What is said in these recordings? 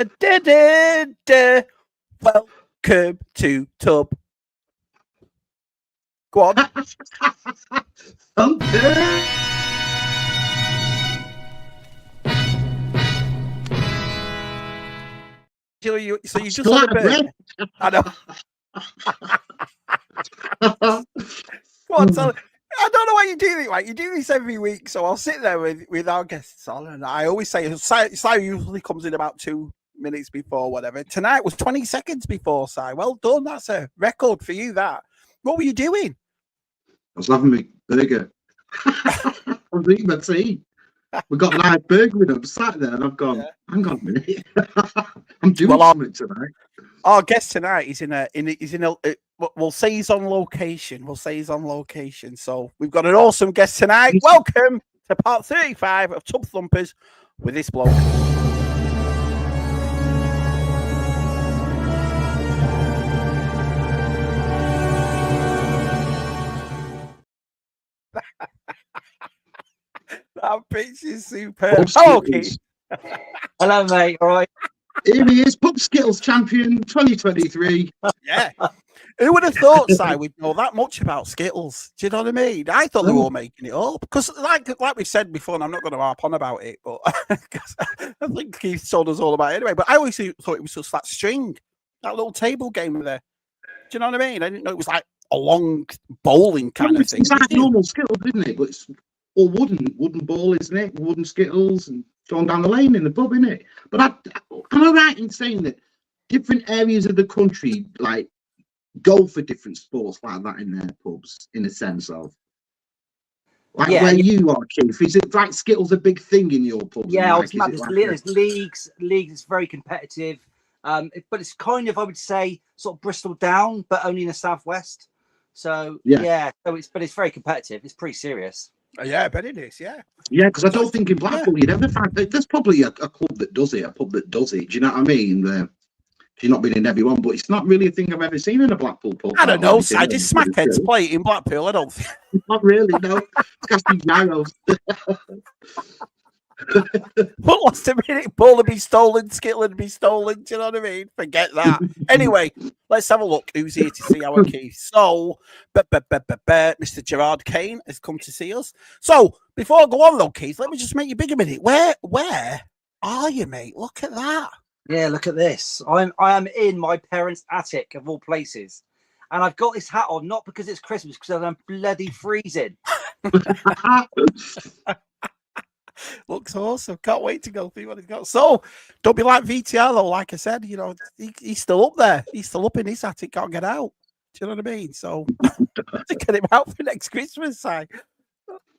Da-da-da-da. Welcome to Tub. Go on. So you just had a bit. I know. Go on, tell. I don't know why you do it. Like you do this every week, so I'll sit there with our guests on, and I always say, Si usually comes in about 2 minutes before whatever. Tonight was 20 seconds before, Si. Well done. That's a record for you. That. What were you doing? I was having my burger. I was eating my tea. We got a nice burger with them. Sat there, and I've gone. Hang on a minute. I'm doing something tonight. Our guest tonight is we'll say he's on location. So we've got an awesome guest tonight. Welcome to part 35 of Tub Thumpers with this bloke. That pitch is superb. Oh, okay. Hello, mate. All right. Here he is, Pub Skittles champion 2023. Yeah. Who would have thought, Si, we'd know that much about Skittles? Do you know what I mean? I thought they were all making it up. Because, like we've said before, and I'm not going to harp on about it, but I think Keith told us all about it anyway. But I always thought it was just that string, that little table game there. Do you know what I mean? I didn't know it was like a long bowling kind of thing. It's like normal Skittles, isn't it? But it's all wooden ball, isn't it? Wooden Skittles and going down the lane in the pub, isn't it? But am I right in saying that different areas of the country like go for different sports like that in their pubs, in a sense of like where you are, Keith? Is it like Skittles a big thing in your pubs? Yeah, there's leagues. It's very competitive, but it's kind of, I would say, sort of Bristol down, but only in the southwest. So it's very competitive. It's pretty serious. Yeah, I bet it is. Yeah, because I don't think in Blackpool you'd ever find there's probably a club that does it, a pub that does it. Do you know what I mean? You've not been in every one, but it's not really a thing I've ever seen in a Blackpool pub. I don't know. I just smackheads play it in Blackpool. I don't think. Not really. No, casting gyros. But last a minute, ball would be stolen, Skittle would be stolen. Do you know what I mean? Forget that. Anyway, let's have a look who's here to see our Keith. So, Mr. Gerard Kane has come to see us. So, before I go on though, Keith, let me just make you big a minute. Where are you, mate? Look at that. Yeah, look at this. I am in my parents' attic of all places, and I've got this hat on not because it's Christmas, because I'm bloody freezing. Looks awesome. Can't wait to go see what he's got. So, don't be like VTR though. Like I said, you know, he's still up there. He's still up in his attic. Can't get out. Do you know what I mean? So, to get him out for next Christmas time.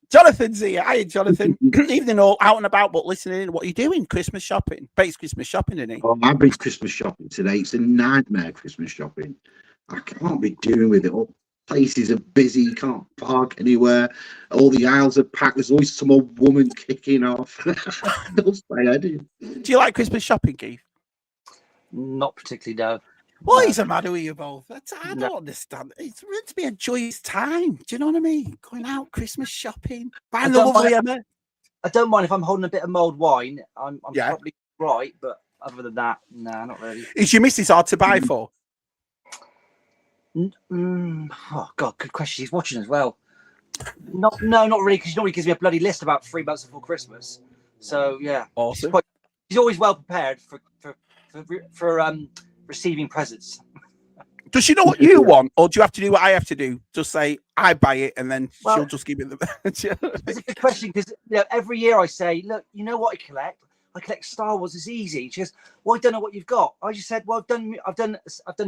Jonathan's here. Hiya, Jonathan. Evening all out and about, but listening. What are you doing? Christmas shopping. Bet it's Christmas shopping, isn't it? Oh, I've been Christmas shopping today. It's a nightmare, Christmas shopping. I can't be doing with it. All places are busy. You can't park anywhere. All the aisles are packed. There's always some old woman kicking off. Don't say I do. Do you like Christmas shopping, Keith? Not particularly, no. What is the matter with you both? I don't understand. It's meant to be a joyous time. Do you know what I mean? Going out, Christmas shopping, buying the lovely Emma. I don't mind if I'm holding a bit of mulled wine. I'm probably right, but other than that, no, not really. Is your missus hard to buy for? Oh God, good question. She's watching as well. Not really, because she normally gives me a bloody list about 3 months before Christmas. So yeah, awesome. She's always well prepared for receiving presents. Does she know what you want, or do you have to do what I have to do? Just say I buy it, and then she'll just give it the. It's a good question, because every year I say, look, you know what I collect? I collect Star Wars. It's easy. She goes, well, I don't know what you've got. I just said, well, I've done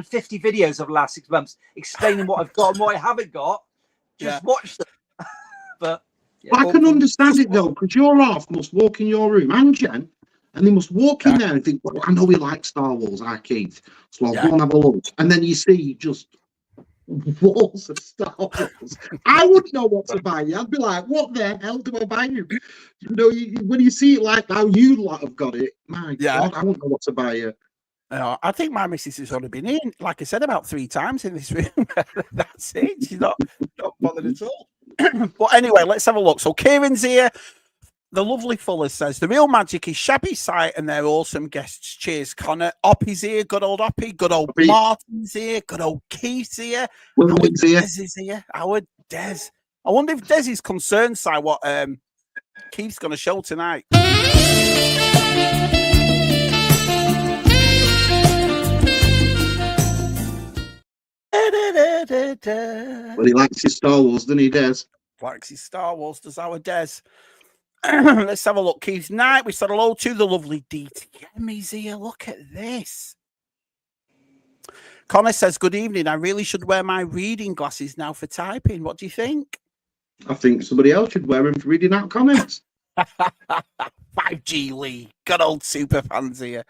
50 videos over the last 6 months explaining what I've got and what I haven't got. Just watch them. But I can understand it though, because your half must walk in your room, and Jen. And they must walk in there and think, well, I know we like Star Wars, Keith, so I'll go and have a look. And then you see just walls of Star Wars. I wouldn't know what to buy you. I'd be like, what the hell do I buy you? You know, when you see it like how you lot have got it, my God, I wouldn't know what to buy you. I think my missus has only been in, like I said, about 3 times in this room. That's it. She's not bothered at all. But anyway, let's have a look. So Kieran's here. The lovely Fuller says the real magic is Shabby Sight and their awesome guests. Cheers, Connor. Oppie's here, good old Oppie. Good old Oppie. Martin's here. Good old Keith's here. William's here. Des is here. Howard Des. I wonder if Des is concerned, Si, what Keith's going to show tonight. Well, he likes his Star Wars, doesn't he, Des? Likes his Star Wars, does our Des. Let's have a look. Keith's night. We said hello to the lovely DTM. He's here. Look at this. Connor says, good evening. I really should wear my reading glasses now for typing. What do you think? I think somebody else should wear them for reading out comments. 5G Lee. Good old super fans here.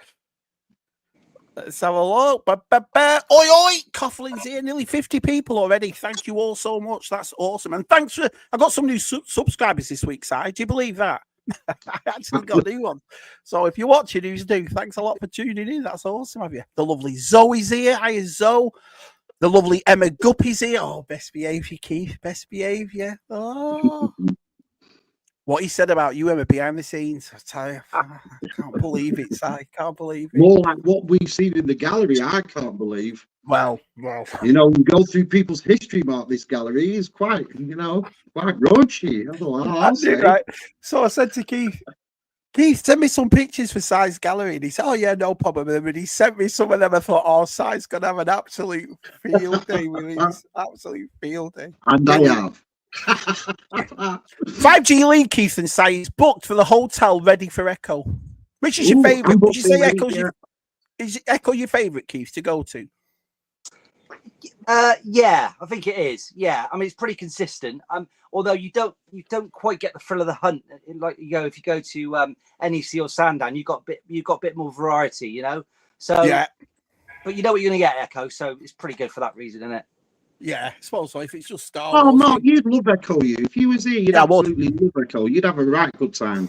Let's have a look. Oi, oi. Coughlin's here. Nearly 50 people already. Thank you all so much. That's awesome. And thanks for... I got some new subscribers this week, Si. Do you believe that? I actually got a new one. So if you're watching, who's new? Thanks a lot for tuning in. That's awesome of you. The lovely Zoe's here. Hiya, Zoe. The lovely Emma Guppy's here. Oh, best behaviour, Keith. Best behaviour. Oh. What he said about you, Emma, behind the scenes. I tell you, I can't believe it, Si. Can't believe it. More like what we've seen in the gallery, I can't believe. Well. You know, we go through people's history about this gallery. It's quite, quite raunchy. That's it, right. So I said to Keith, send me some pictures for Si's gallery. And he said, oh, yeah, no problem. And he sent me some of them. I thought, oh, Si's going to have an absolute field day with his absolute field day. And I have. 5G League, Keith and Si is booked for the hotel ready for Echo. Which is your favourite? Would you say is Echo your favourite, Keith, to go to? Yeah, I think it is. Yeah, I mean it's pretty consistent. Although you don't quite get the thrill of the hunt like if you go to NEC or Sandown, you've got a bit more variety, you know. So yeah, but you know what you're going to get Echo, so it's pretty good for that reason, isn't it? Yeah, I suppose so. If it's just Star Wars. Oh, Mark, you'd love Echo. If you was here, you'd absolutely love Echo. You'd have a right good time.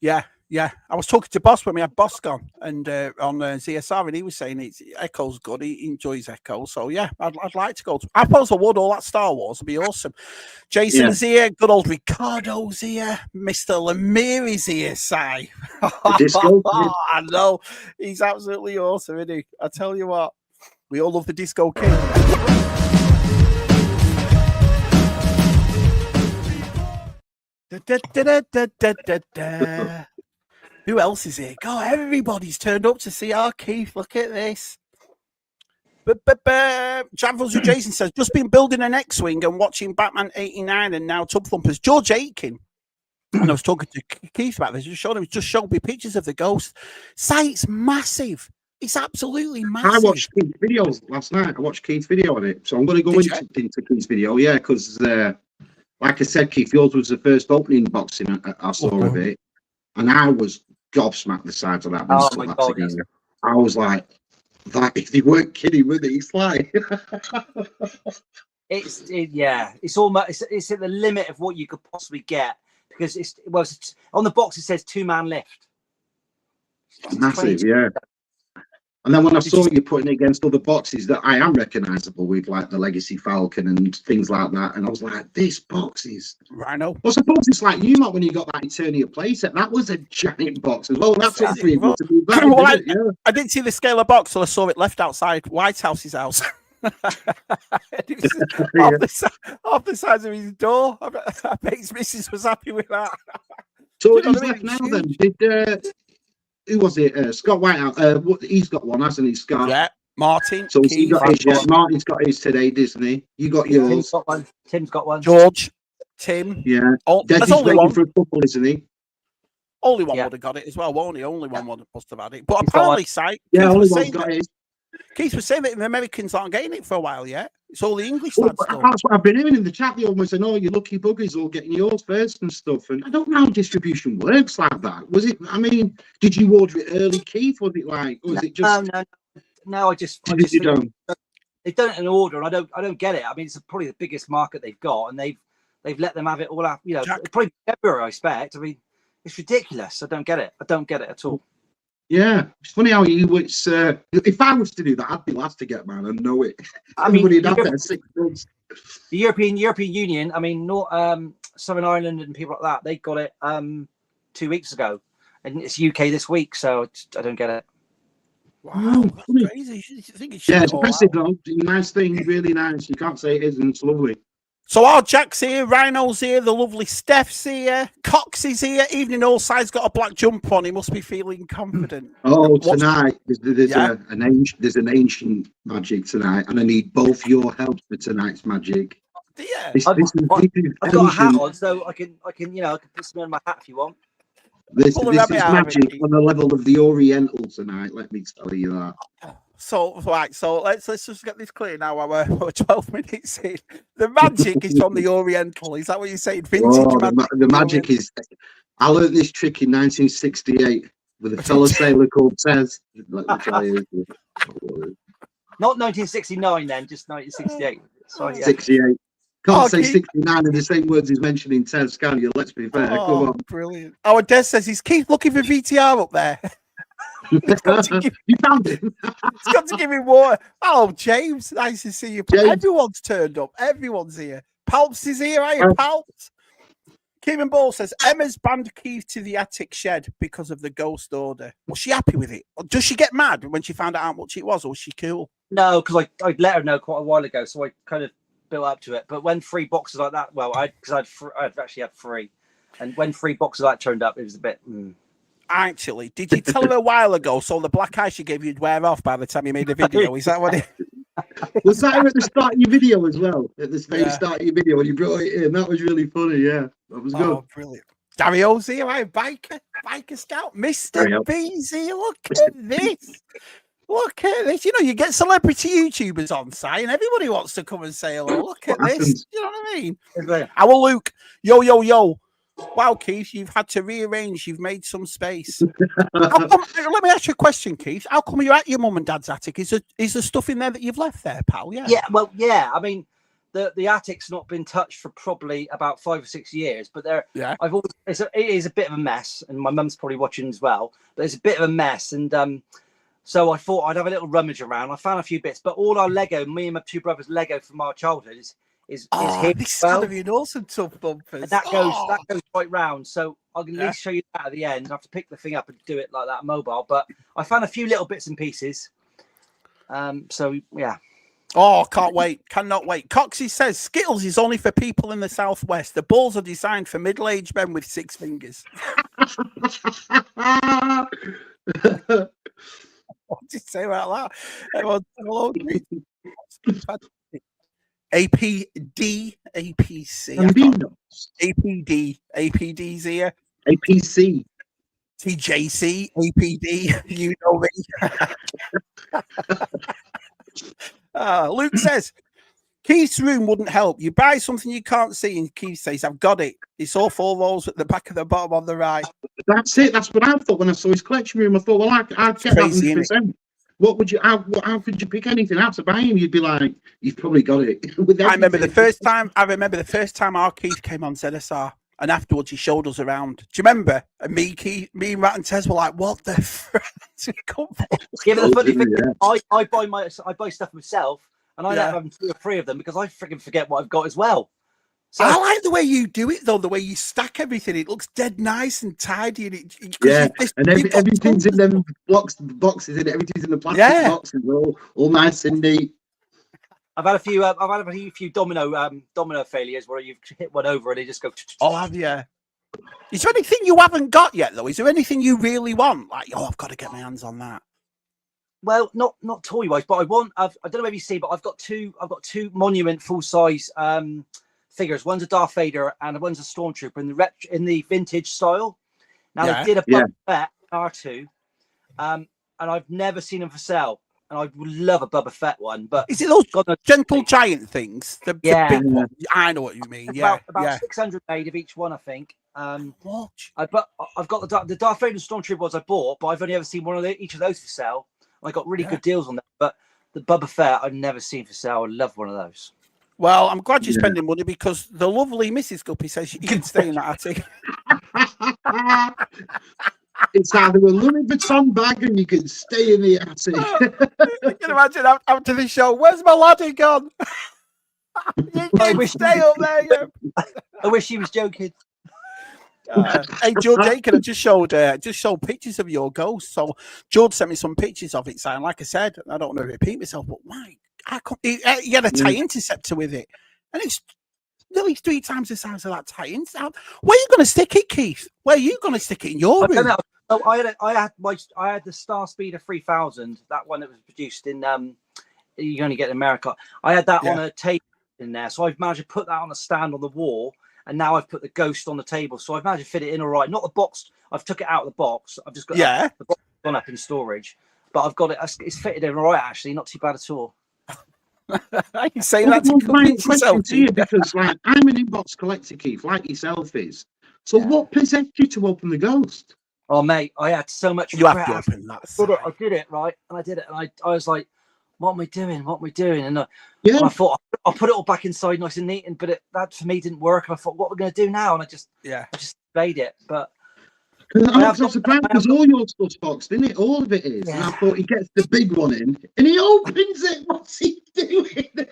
Yeah. I was talking to Boss when we had Boss gone and on ZSR, and he was saying Echo's good. He enjoys Echo. So, yeah, I'd like to go to. I suppose I would. All that Star Wars would be awesome. Jason's here. Good old Ricardo's here. Mr. Lemire is here, Si. I know. He's absolutely awesome, isn't he? I tell you what. We all love the Disco King. Who else is here? God, everybody's turned up to see our Keith. Look at this. Janvels and Jason says, just been building an X-Wing and watching Batman 89 and now Tub Thumpers. George Aiken. And I was talking to Keith about this. Just showed me pictures of the Ghost. Site's massive. It's absolutely massive. I watched Keith's videos last night. I watched Keith's video on it. So I'm going to go into Keith's video. Yeah, because... like I said, Keith, yours was the first opening boxing I saw of it, and I was gobsmacked the size of that. Oh my God! I was like, if they weren't kidding with it, it's like, it's almost it's at the limit of what you could possibly get because it's on the box it says 2-man lift. It's massive, yeah. And then when I saw you putting it against other boxes that I am recognisable with, like the Legacy Falcon and things like that, and I was like, this box is... Rhino. I suppose it's like you, Matt, when you got that Eternia playset. That was a giant box as well. That's what free to do that, I didn't see the scale of box, so I saw it left outside White House's house. It was off the size of his door. I bet his missus was happy with that. So who's left now then? Did... who was it? Scott Whitehouse. He's got one, hasn't he, Scott? Yeah, Martin. So he got his. Yeah, Martin's got his today, doesn't he? You got yours. Tim's got one. George, Tim. Yeah. There's only one for a couple, isn't he? Only one would have got it as well, won't he? Only one must have had it. But apparently, only one's got it. Keith was saying that the Americans aren't getting it for a while yet. It's all the English lads. That's what I've been hearing in the chat. They almost saying, "Oh, you lucky buggers, all getting yours first and stuff." And I don't know how distribution works like that. Was it? I mean, did you order it early, Keith? Was it like? Or was it just? No. I just they've done it in order, and I don't get it. I mean, it's probably the biggest market they've got, and they've let them have it all out. You know, probably February, I expect. I mean, it's ridiculous. I don't get it. I don't get it at all. Yeah, it's funny how if I was to do that, I'd be last to get mine and know it. I mean, the 6 months. The European Union, I mean, Southern Ireland and people like that, they got it 2 weeks ago, and it's UK this week, so I don't get it. Wow, that's crazy. You think it should Yeah, be it's all impressive out. though. Nice thing, really nice. You can't say it isn't. It's lovely. So our Jack's here, Rhino's here, the lovely Steph's here, Cox is here. Evening All Side's got a black jumper on. He must be feeling confident. Oh, What's- tonight there's an ancient magic tonight, and I need both your help for tonight's magic. Yeah. This I've is got a hat ancient. on, so I can put something on my hat if you want. This Pull the is rabbit out of it, magic Keith. on the level of the Oriental tonight. Let me tell you that. So right, so let's just get this clear now. We're 12 minutes in. The magic is from the Oriental. Is that what you're saying? Vintage magic. The magic is. I learned this trick in 1968 with a fellow sailor called Tez. Let me tell you. Not 1969, then, just 1968. Sorry, yeah. 68. Can't say Keith. 69 in the same words as mentioning Tez, can you? Let's be fair. Come on. Brilliant. Our Des says he's Keith looking for VTR up there. You found him. He's got to give him water. Oh, James, nice to see you. James. Everyone's turned up. Everyone's here. Palps is here, are you, Palps? Kieran Ball says Emma's banned Keith to the attic shed because of the ghost order. Was she happy with it? Or does she get mad when she found out how much it was, or was she cool? No, because I'd let her know quite a while ago, so I kind of built up to it. But when 3 boxes like that, well, I'd actually had 3, and when 3 boxes like that turned up, it was a bit. Actually, did you tell her a while ago? So the black eye she gave you'd wear off by the time you made a video. Is that what it? Was that at the start of your video as well? At the very start of your video when you brought it in, that was really funny. Yeah, that was good. Oh, brilliant. Dario's here, right? Biker Scout, Mr. B's here. Look at this. Look at this. You know, you get celebrity YouTubers on site and everybody wants to come and say hello. Look at this. You know what I mean? Our Luke, yo. Wow, Keith, you've had to rearrange. You've made some space. Let me ask you a question, Keith. How come you're at your mum and dad's attic? Is there stuff in there that you've left there, pal? Yeah. Yeah, well, yeah. I mean, the attic's not been touched for probably about 5 or 6 years, but it is a bit of a mess, and my mum's probably watching as well. But it's a bit of a mess, and so I thought I'd have a little rummage around. I found a few bits, but all our Lego, me and my 2 brothers' Lego from our childhood is here. This is going to be an awesome Tub Thumpers. And that goes right round. So I can at least show you that at the end. I have to pick the thing up and do it like that mobile. But I found a few little bits and pieces. So yeah. Oh, can't wait. Cannot wait. Coxie says Skittles is only for people in the Southwest. The balls are designed for middle-aged men with 6 fingers. What did you say about that? APD, APC, APD's here. APC. TJC, APD, you know me. Luke says, Keith's room wouldn't help. You buy something you can't see, and Keith says, I've got it. It's all 4 rows at the back of the bottom on the right. That's it. That's what I thought when I saw his collection room. I thought, well, I'd get Crazy, that 100%. What would you? How could you pick anything out to buy him? You'd be like, you've probably got it. I remember the first time our Keith came on ZSR, and afterwards he showed us around. Do you remember? And me, Rat, and Tez were like, "What the frick?" Give it a funny thing. Yeah. I buy stuff myself, and I have 2 or 3 of them because I freaking forget what I've got as well. So I like the way you do it, though. The way you stack everything, it looks dead nice and tidy. And everything's in them boxes, and everything's in the plastic boxes, all nice and neat. I've had a few domino failures where you've hit one over and they just go. Oh, have you? Is there anything you haven't got yet, though? Is there anything you really want? Like, I've got to get my hands on that. Well, not toy wise, but I don't know if you see, but I've got two Monument full size figures. One's a Darth Vader and one's a Stormtrooper in the vintage style. Now they did a Boba Fett R2, and I've never seen them for sale. And I would love a Boba Fett one, but is it those gentle giant things? The big one. I know what you mean. About 600 made of each one, I think. What? I've got the Darth Vader and Stormtrooper ones I bought, but I've only ever seen each of those for sale. I got really good deals on them, but the Boba Fett I've never seen for sale. I love one of those. Well, I'm glad you're spending money because the lovely Mrs. Guppy says you can stay in that attic. It's either a Louis Vuitton bag and you can stay in the attic. You can imagine after the show, where's my laddie gone? You can stay up there. I wish he was joking. Hey, George Aiken, I just showed pictures of your ghost. So George sent me some pictures of it. Saying, like I said, I don't want to repeat myself, but why? He had a tie interceptor with it, and it's nearly 3 times the size of that tie interceptor. Where are you going to stick it, Keith? Where are you going to stick it in your room? So I had the Star Speeder 3000, that one that was produced in you only get in America. I had that on a table in there, so I've managed to put that on a stand on the wall, and now I've put the ghost on the table, so I've managed to fit it in all right. Not the box, I've took it out of the box. I've just got the box gone up in storage, but I've got it. It's fitted in all right, actually, not too bad at all. I can say that to question to you, because like I'm an inbox collector, Keith, like yourself is. So what possessed you to open the ghost? Oh mate, I had so much regret. You have to open that. I did it right, and I did it, and I was like, what am I doing? What am I doing? And I thought I'll put it all back inside nice and neat, but that for me didn't work. And I thought, what are we going to do now? And I just made it, but. I'm surprised because all your stuff's boxed, isn't it? All of it is. Yeah. And I thought he gets the big one in and he opens it. What's he doing?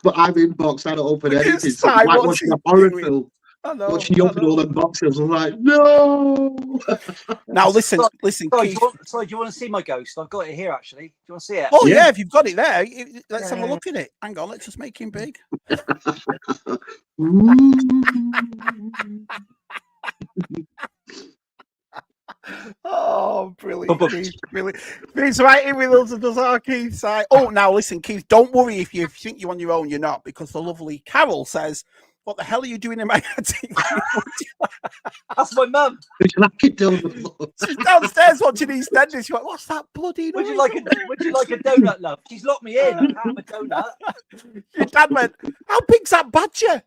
But I'm in box, I don't open anything. So it's like watching a horror film. Watching you open all the boxes. I'm like, no. Now listen, sorry, Keith. Do you want to see my ghost? I've got it here actually. Do you want to see it? Oh yeah, if you've got it there, let's have a look at it. Hang on, let's just make him big. Oh, brilliant, Keith, brilliant. He's right in with us and does our Keith's side. Oh, now listen, Keith, don't worry if you think you're on your own, you're not, because the lovely Carol says, what the hell are you doing in my attic? That's my mum. She's downstairs watching EastEnders. She went, what's that bloody noise? Would you like a donut, love? She's locked me in. I can't have a donut. Your dad went, how big's that badger?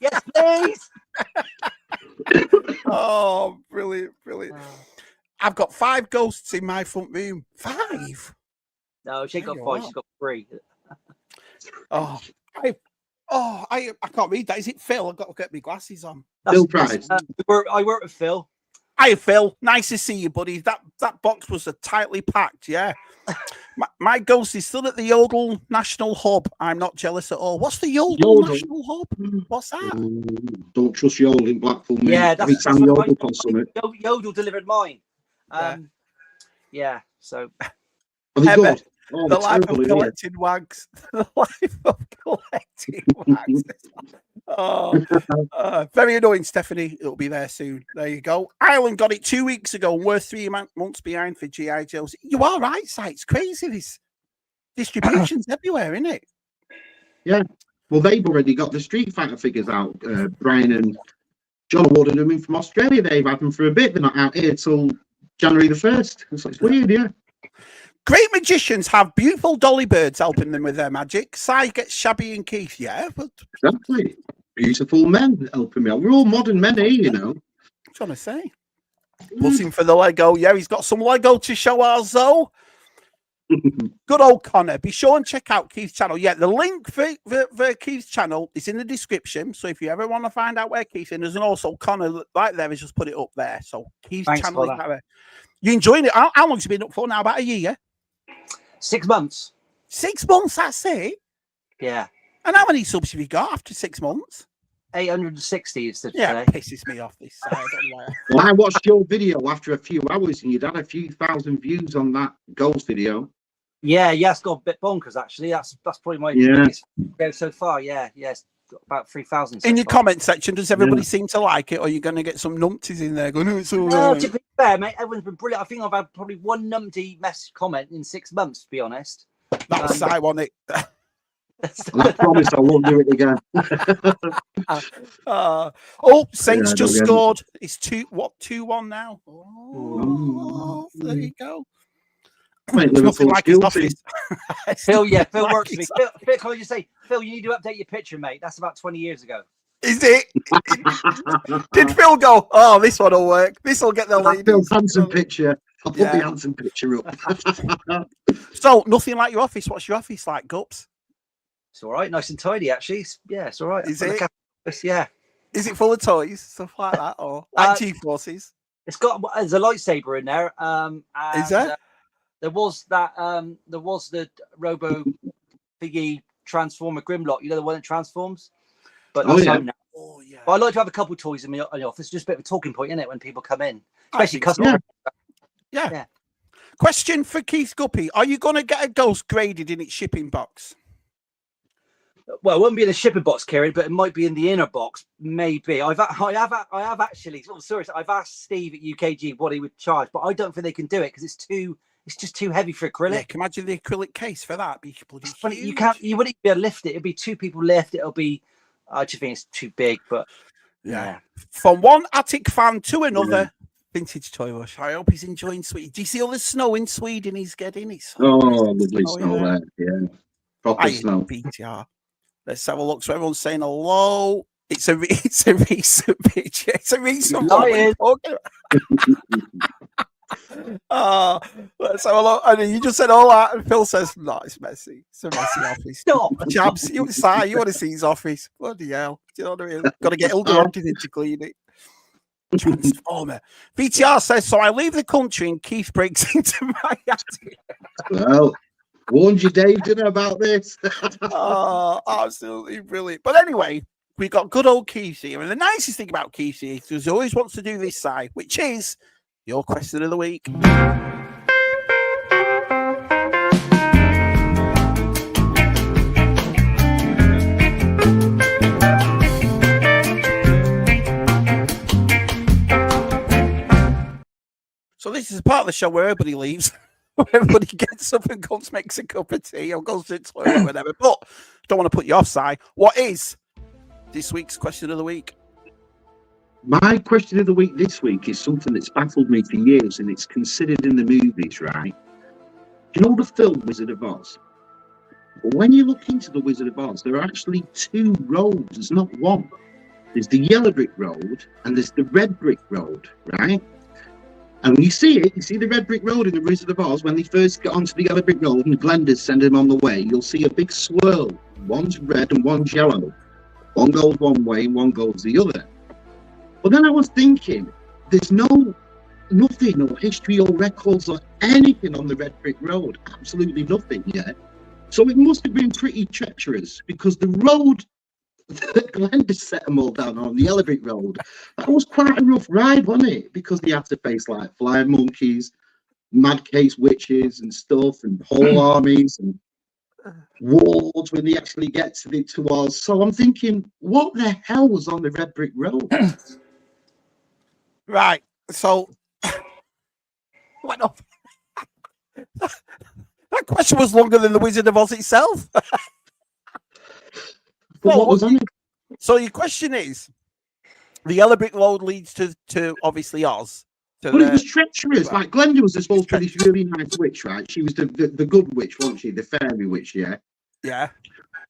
Yes, please. Oh, brilliant. I've got 5 ghosts in my front room. 5? No, she ain't got 5. She's got 3. I can't read that. Is it Phil? I've got to get my glasses on. Phil Price. I work with Phil. Hi, Phil. Nice to see you, buddy. That box was tightly packed, yeah. My ghost is still at the Yodel National Hub. I'm not jealous at all. What's the Yodel National Hub? What's that? Don't trust Yodel in Blackpool. Yeah, that's Yodel delivered mine. So. Herbert, the life of collecting wags. The life of collecting wags. Very annoying, Stephanie. It'll be there soon. There you go. Ireland got it 2 weeks ago and we're 3 months behind for G.I. Joe's. You are right, Si. It's crazy. This distribution's everywhere, isn't it? Yeah. Well, they've already got the Street Fighter figures out. Brian and John ordered them in from Australia. They've had them for a bit. They're not out here till January the 1st. So it's weird, yeah. Great magicians have beautiful dolly birds helping them with their magic. Si gets Shabby and Keith, yeah. But... Exactly. Beautiful men helping me out. We're all modern men here, you know. I'm trying to say. Buzzing for the Lego. Yeah, he's got some Lego to show us, though. Good old Connor. Be sure and check out Keith's channel. Yeah, the link for Keith's channel is in the description. So if you ever want to find out where Keith is, and also Connor, right there, has just put it up there. So Keith's channel is there. You enjoying it? How long has it been up for now? About a year? 6 months. 6 months, that's it? Yeah. And how many subs have you got after 6 months? 860 is the today. It pisses me off this side. Well, I watched your video after a few hours and you'd had a few thousand views on that ghost video. Yeah, it's got a bit bonkers actually. That's probably my biggest video so far. Yeah, it's got about 3,000. In your comment section, does everybody seem to like it, or are you going to get some numpties in there going, oh, it's all right? To be fair, mate, everyone's been brilliant. I think I've had probably 1 numpty message comment in 6 months, to be honest. That's ironic. I promise I won't do it again. Saints just scored. It's 2-1 now. Oh, there you go. Mate, Liverpool like his office. Phil works for me. Phil, can I just say, Phil, you need to update your picture, mate. That's about 20 years ago. Is it? Did Phil go, oh, this one will work. This will get the ladies. Phil's handsome picture. I'll put the handsome picture up. So, nothing like your office. What's your office like, Gups? It's all right. Nice and tidy, actually. It's all right. Is it? Yeah. Is it full of toys, stuff like that? Or like G-Forces? There's a lightsaber in there. Is there? There was the Robo Piggy Transformer Grimlock, you know, the one that transforms. But now. Oh yeah. But I like to have a couple of toys in my office. Just a bit of a talking point, isn't it, when people come in, especially I think so. customers. Yeah. Question for Keith Guppy: are you going to get a ghost graded in its shipping box? Well, it won't be in a shipping box, Kieran, but it might be in the inner box. Maybe I have actually. Oh, sorry, I've asked Steve at UKG what he would charge, but I don't think they can do it because it's just too heavy for acrylic. Yeah, can you imagine the acrylic case for that? Be bloody Funny, huge. you wouldn't be able to lift it. It'll be 2 people lift. It'll be. I just think it's too big, but yeah. From one attic fan to another. Vintage Toy Rush. I hope he's enjoying Sweden. Do you see all the snow in Sweden he's getting? It's so lovely snow there. Yeah. Proper snow. BTR. Let's have a look. So everyone's saying hello. It's a recent picture. It's a recent one. Let's have a look. I mean, you just said all that, and Phil says, "No, it's messy. It's a messy office." Stop. Jabs, you want to see his office? Bloody hell! Do you know what I mean? Got to get Hilda Hodgkin to clean it. Transformer. VTR says, so I leave the country and Keith breaks into my attic. Well, warned you, Dave, didn't I, about this? Oh, absolutely brilliant. But anyway, we got good old Keith here. And the nicest thing about Keith is he always wants to do this side, which is your question of the week. So this is a part of the show where everybody leaves. Everybody gets up and goes makes a cup of tea or goes to the toilet or whatever. But don't want to put you offside. What is this week's question of the week? My question of the week this week is something that's baffled me for years, and it's considered in the movies, right? Do you know the film Wizard of Oz? When you look into the Wizard of Oz, there are actually 2 roads. There's not one. There's the yellow brick road and there's the red brick road, right? And when you see it, you see the red brick road in the Wizard of Oz. When they first get onto the yellow brick road and Glenda's sending them on the way, you'll see a big swirl. One's red and one's yellow. One goes one way and one goes the other. But then I was thinking, there's nothing, no history or records or anything on the red brick road. Absolutely nothing yet. So it must have been pretty treacherous, because the road that Glenda set them all down on, the yellow brick road, that was quite a rough ride, wasn't it? Because they have to face like flying monkeys, mad case witches and stuff, and whole armies and warlords when they actually get to Oz. So I'm thinking, what the hell was on the red brick road? Right. So what up? That question was longer than the Wizard of Oz itself. What was on it? So your question is, the yellow brick road leads to obviously Oz. But it was treacherous. Like Glenda was supposed to be this really nice witch, right? She was the good witch, wasn't she? The fairy witch, yeah. Yeah.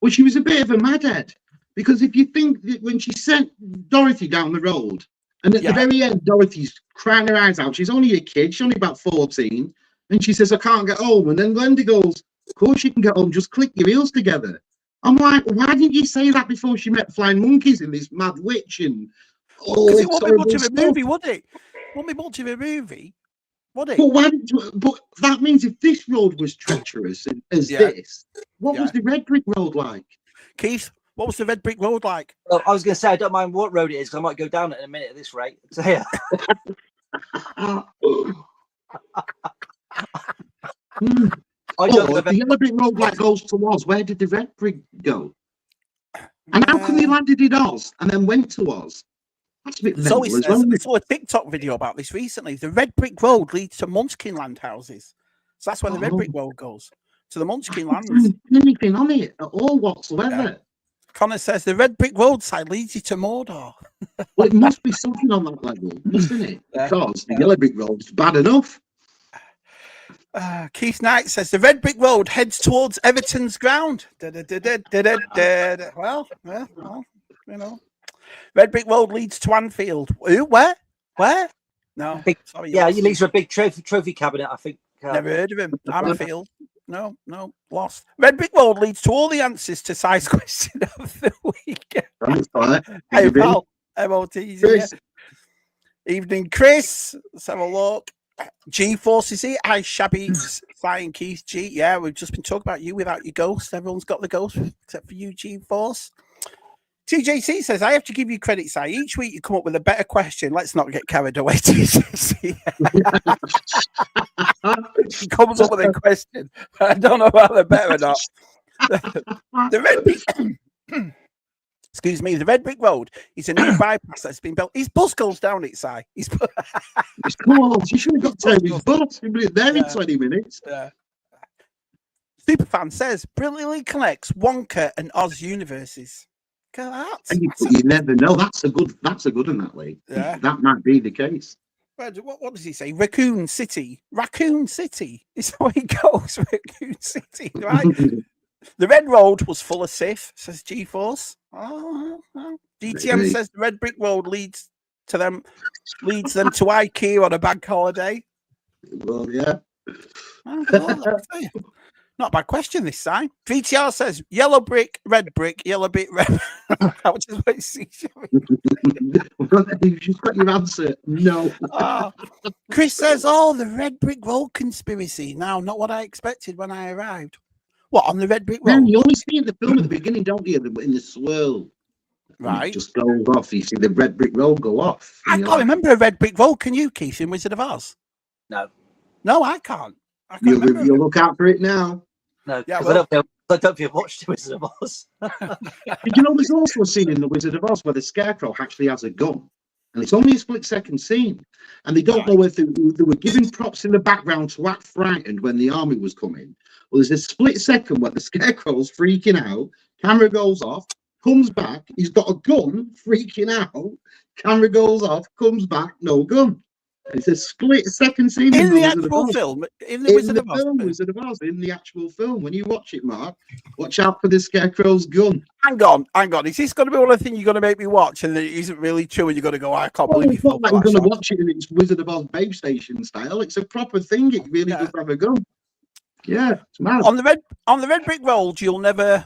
Well, she was a bit of a madhead, because if you think that when she sent Dorothy down the road, and at the very end, Dorothy's crying her eyes out. She's only a kid. She's only about 14, and she says, "I can't get home." And then Glenda goes, "Of course you can get home. Just click your heels together." I'm like, why didn't you say that before she met flying monkeys and this mad witch and because it won't be much of a movie, would it? Won't be much of a movie, would it? But that means if this road was treacherous as this, what was the red brick road like? Keith, what was the red brick road like? Well, I was going to say I don't mind what road it is, because I might go down it in a minute at this rate. So yeah. The yellow brick road like goes to Oz. Where did the red brick go? And how come they landed in Oz and then went to Oz? That's a bit mental as well. I saw a TikTok video about this recently. The red brick road leads to Munchkinland houses. So that's where the red brick road goes, to the Munchkin lands. Anything on it at all whatsoever. Yeah. Connor says the red brick road side leads you to Mordor. Well, it must be something on that level, mustn't it? Because the yellow brick road is bad enough. Keith Knight says the red brick road heads towards Everton's ground. Well, you know, red brick road leads to Anfield. Who? Where? No, sorry. Yeah, he leads to a big trophy cabinet, I think. Never heard of him. Anfield. No, lost. Red brick road leads to all the answers to size question of the week. Hey, pal. MOT's here. Evening, Chris. Let's have a look. G-Force is here. Si Shabby, flying Keith G. Yeah, we've just been talking about you without your ghost. Everyone's got the ghost except for you, G-Force. TJC says, I have to give you credit, Si. Each week you come up with a better question. Let's not get carried away, TJC. He comes up with a question. I don't know whether they're better or not. The red brick, excuse me, the red brick road is a new bypass that's been built. His bus goes down it, Si. It's close. You should have got to his bus. He'd been there in 20 minutes. Yeah. Superfan says, brilliantly connects Wonka and Oz universes. Look at that. And you never know. That's a good one, that Lee. Yeah. That might be the case. What does he say? Raccoon City. Raccoon City. Is how he goes. Raccoon City, right? The red road was full of Sith, says G-Force. Oh. DTM says the red brick road leads them to IKEA on a bank holiday. Well, yeah. Not a bad question this time. VTR says yellow brick, red brick, yellow brick, red. Which is what Si Shabby. You've got your answer. No. Chris says, the red brick road conspiracy. Now, not what I expected when I arrived. What, on the red brick road? Man, you only see in the film at the beginning, don't you? In the swirl. Right. It just goes off. You see the red brick road go off. I can't remember a red brick road. Can you, Keith, in Wizard of Oz? No. No, I can't. You'll look out for it now. No, yeah, I don't feel I've watched the Wizard of Oz. You know, there's also a scene in the Wizard of Oz where the Scarecrow actually has a gun. And it's only a split-second scene. And they don't know if they were giving props in the background to act frightened when the army was coming. Well, there's a split second where the Scarecrow's freaking out, camera goes off, comes back, he's got a gun, freaking out, camera goes off, comes back, no gun. It's a split-second scene in the actual film. In the Wizard of Oz. Wizard of Oz, in the actual film. When you watch it, Mark, watch out for the Scarecrow's gun. Hang on. Is this going to be one of the things you're going to make me watch and it isn't really true and you're going to go, I can't believe you thought you're going to watch it in its Wizard of Oz Babe Station style. It's a proper thing. It really does have a gun. Yeah, it's mad. On the red brick road, you'll never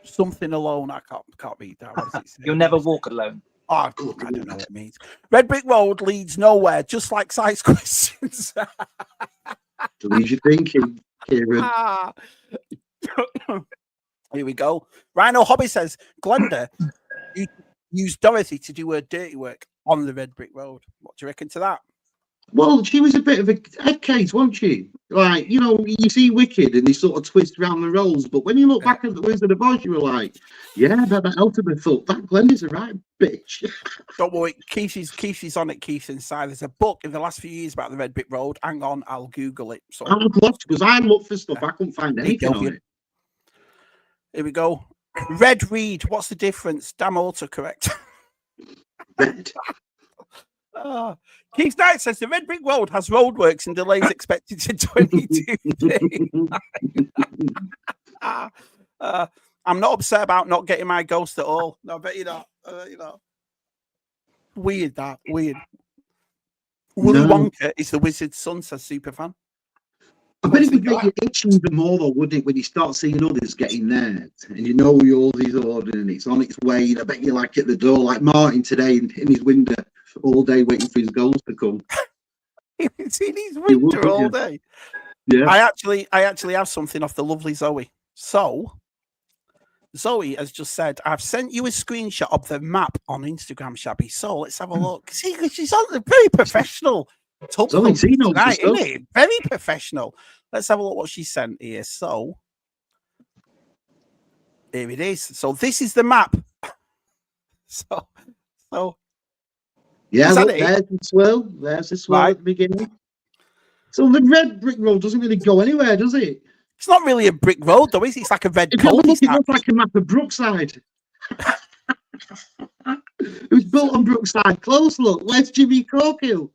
something alone. I can't read that. What does it say? You'll never walk alone. Oh, I don't know what it means. Red brick road leads nowhere, just like Si's questions. To leave you thinking, Kieran. Here we go. Rhino Hobby says, Glenda used Dorothy to do her dirty work on the red brick road. What do you reckon to that? Well, she was a bit of a head case, wasn't she? Like, you know, you see Wicked and they sort of twist around the roles, but when you look back at the Wizard of Oz, you were like, yeah, that ultimate thought, that Glenda's a right bitch. Don't worry, Keith is on it, Keith inside. There's a book in the last few years about the red brick road. Hang on, I'll Google it. So I'd love to, because I looked for stuff, I couldn't find anything on it. Here we go. Red read, what's the difference? Damn autocorrect. Red. Keith Knight says the red brick road has roadworks and delays expected to 22 days. I'm not upset about not getting my ghost at all. No, but you know. Weird. Willy Wonka is the wizard's son, says Superfan. I bet it would make you itch even more, though, wouldn't it, when you start seeing others getting there, and you know yours is ordered and it's on its way, and I bet you like at the door, like Martin today in his window all day waiting for his goals to come. It's in his window all day. Yeah. I actually have something off the lovely Zoe. So Zoe has just said, I've sent you a screenshot of the map on Instagram, Shabby. So let's have a look. See, she's on the very professional. Tonight, isn't it? Very professional. Let's have a look what she sent here. So here it is. So this is the map. So yeah, look, there's the swirl. There's the swirl at the beginning. So the red brick road doesn't really go anywhere, does it? It's not really a brick road, though, is it? It's like a red cul-de-sac. It looks like a map of Brookside. It was built on Brookside. Close look. Where's Jimmy Corkill?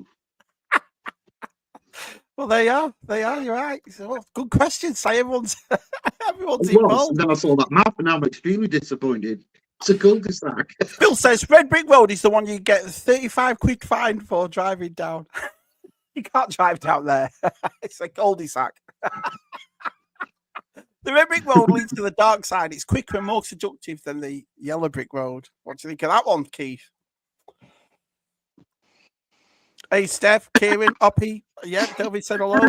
Well, they are. You're right. So, good question. Say everyone's involved. And then I saw that map, and I'm extremely disappointed. It's a cul-de-sac. Phil says red brick road is the one you get 35 quid fine for driving down. You can't drive down there. It's a cul-de-sac. The red brick road leads to the dark side. It's quicker and more seductive than the yellow brick road. What do you think of that one, Keith? Hey, Steph, Kieran, Oppie. Yeah, Delvin said hello.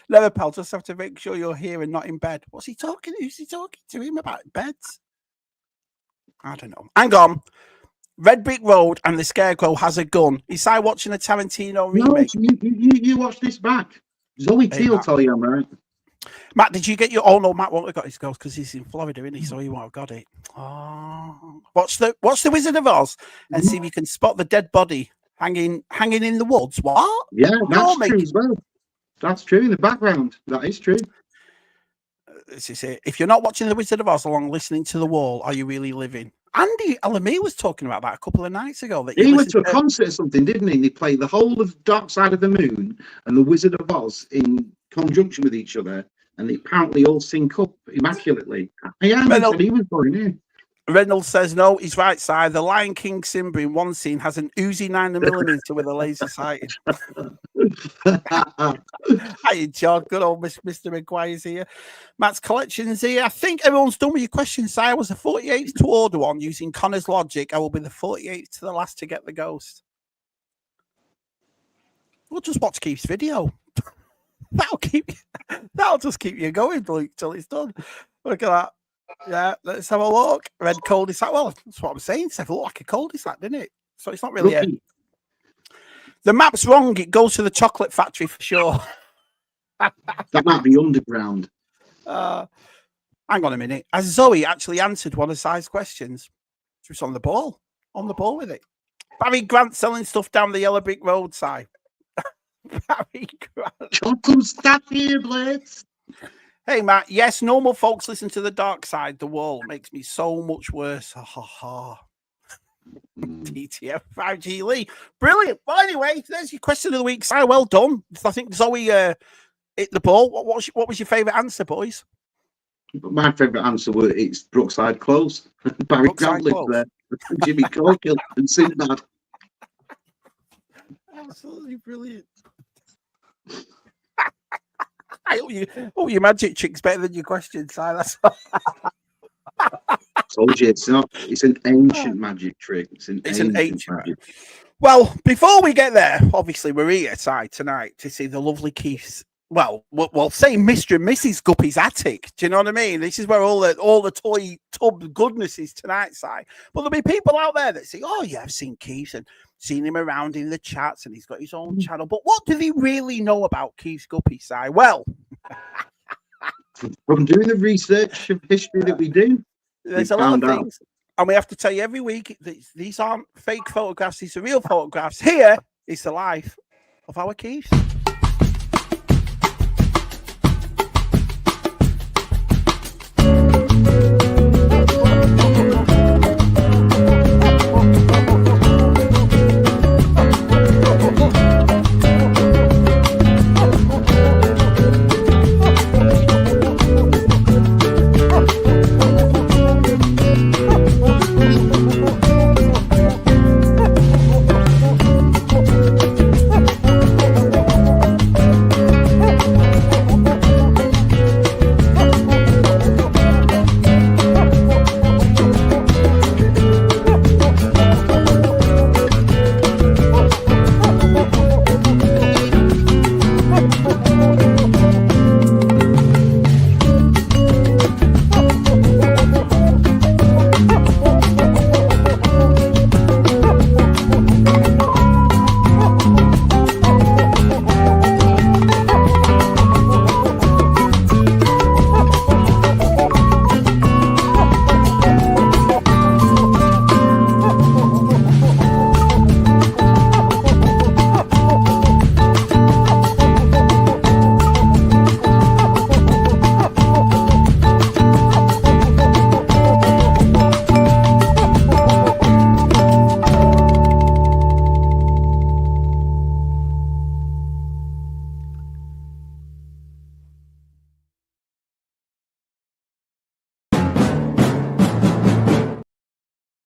Never, pal. Just have to make sure you're here and not in bed. What's he talking? Who's he talking to him about beds? I don't know. Hang on. Red Brick Road and the Scarecrow has a gun. Is I watching a Tarantino remake? No, you watch this back. Zoe T will tell you I'm right. Matt, did you get your? Oh no, Matt won't have got his ghost because he's in Florida, isn't he? So he won't have got it. Oh, watch the Wizard of Oz and see if you can spot the dead body hanging in the woods. What? Yeah, that's true as well. That's true in the background. That is true. This is it. If you're not watching the Wizard of Oz along listening to the wall, are you really living? Andy Alamir was talking about that a couple of nights ago. That he went to a concert or something, didn't he? And they played the whole of Dark Side of the Moon and the Wizard of Oz in conjunction with each other, and they apparently all sync up immaculately. Yeah, he was going in. Reynolds says no, he's right side. The Lion King Simba in one scene has an Uzi 9mm with a laser sighting. Hi, John. Good old Mr. McGuire's here. Matt's collection's here. I think everyone's done with your questions. I was the 48th to order one using Connor's logic. I will be the 48th to the last to get the ghost. We'll just watch Keith's video. That'll just keep you going, Luke, till it's done. Look at that. Yeah, let's have a look. Red cul-de-sac. Well, that's what I'm saying. It's looked like a cul-de-sac, didn't it? So it's not really the map's wrong. It goes to the chocolate factory for sure. That might be underground. Hang on a minute. Has Zoe actually answered one of Si's questions? She was on the ball with it. Barry Grant selling stuff down the Yellow Brick Road side. Barry Grant. Chocolate stack here, Blitz. Hey, Matt. Yes, normal folks listen to the dark side. The wall makes me so much worse. Ha ha ha. TTF 5G Lee. Brilliant. Well, anyway, there's your question of the week. Si, well done. I think Zoe hit the ball. What was your favourite answer, boys? My favourite answer was it's Brookside Close. Barry Grant lives there. Jimmy Corkill and Sinbad. Absolutely brilliant. I hope your magic trick's better than your question, Si. That's told you it's an ancient magic trick. It's an ancient magic. Well, before we get there, obviously we're here, Si, tonight to see the lovely Keith's. Well, we'll say Mr. and Mrs. Guppy's attic. Do you know what I mean? This is where all the toy tub goodness is tonight, Si. But there'll be people out there that say, "Oh yeah, I've seen Keith and seen him around in the chats, and he's got his own channel." But what do they really know about Keith's Guppy, Si? Well, from doing the research of history that we do, there's a lot of things, and we have to tell you every week that these aren't fake photographs; these are real photographs. Here is the life of our Keith.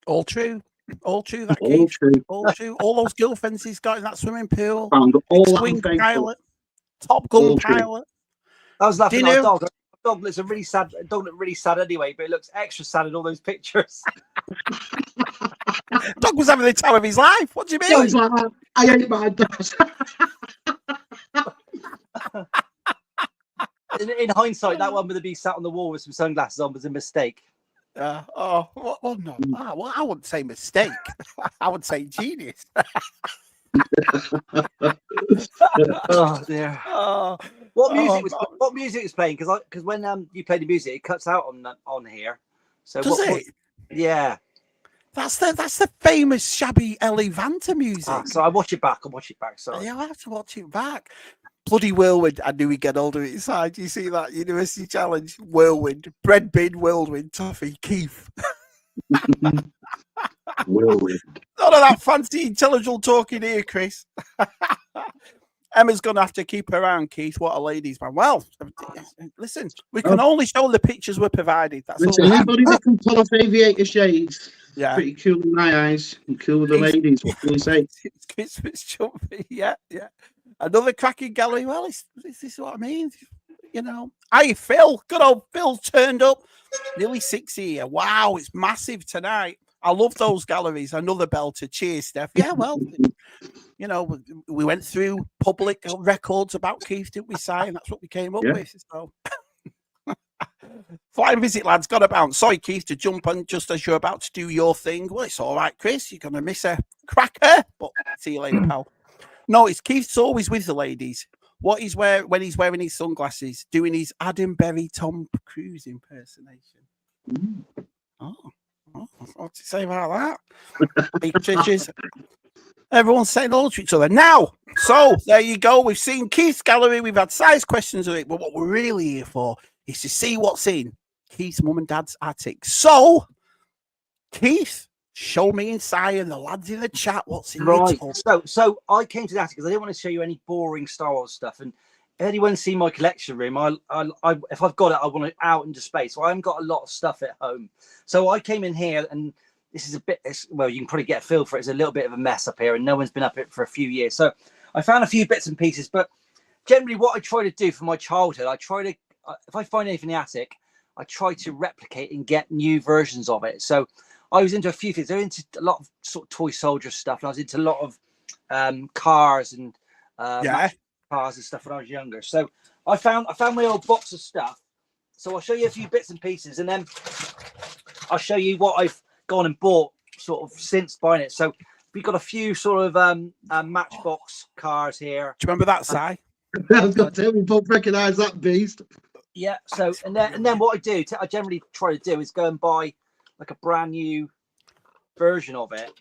All true. That all true. All true. All those girlfriends he's got in that swimming pool. Found all X-Wing pilot. Top Gun pilot. I was laughing at my dog. My dog looks really sad. Dog looked really sad anyway, but it looks extra sad in all those pictures. Dog was having the time of his life. What do you mean? He's like, I hate my dogs. in hindsight, that one with the bee sat on the wall with some sunglasses on was a mistake. Well, no. Well, I wouldn't say mistake. I would say genius. Oh dear. Oh, What music was God. what music was playing? Because when you play the music, it cuts out on here. So Does it? Yeah. That's the famous Shabby Ellie Vanta music. So I watch it back. Sorry. Yeah, I have to watch it back. Bloody whirlwind. I knew he'd get older inside. You see that University Challenge? Whirlwind. Bread bin, whirlwind, Tuffy, Keith. Whirlwind. None of that fancy intelligent talking here, Chris. Emma's going to have to keep her around, Keith. What a ladies, man. Well, listen, we can only show the pictures we're provided. That's all. Anybody that can pull off aviator shades, Yeah. pretty cool in my eyes, and cool with the ladies. What can we say? It's jumpy. Yeah. Another cracking gallery. Well, this is what I mean. You know, hey, Phil. Good old Phil turned up. Nearly 60 here. Wow, it's massive tonight. I love those galleries. Another belter. Cheers, Steph. Yeah, well, you know, we went through public records about Keith, didn't we, Si? And that's what we came up with. So, flying visit, lads. Got to bounce. Sorry, Keith, to jump on just as you're about to do your thing. Well, it's all right, Chris. You're going to miss a cracker, but see you later, pal. No, it's Keith's always with the ladies. What he's wearing when he's wearing his sunglasses, doing his Adam Berry Tom Cruise impersonation. Oh, what to say about that? Big churches. Everyone's saying hello to each other. Now, so there you go. We've seen Keith's gallery. We've had size questions of it, but what we're really here for is to see what's in Keith's mum and dad's attic. So, Keith, show me inside and the lads in the chat what's in Right. it. So I came to the attic because I didn't want to show you any boring Star Wars stuff. And if anyone's seen my collection room, I if I've got it, I want it out into space. So I haven't got a lot of stuff at home. So I came in here, and this is well, you can probably get a feel for it. It's a little bit of a mess up here, and no one's been up it for a few years. So I found a few bits and pieces, but generally what I try to do for my childhood, I try to, if I find anything in the attic, I try to replicate and get new versions of it. So I was into a few things. I was into a lot of sort of toy soldier stuff, and I was into a lot of cars and cars and stuff when I was younger. So I found my old box of stuff. So I'll show you a few bits and pieces, and then I'll show you what I've gone and bought sort of since buying it. So we've got a few sort of Matchbox cars here. Do you remember that, Si? I was going to tell we both recognise that beast. Yeah. So and then what I do, I generally try to do is go and buy like a brand new version of it.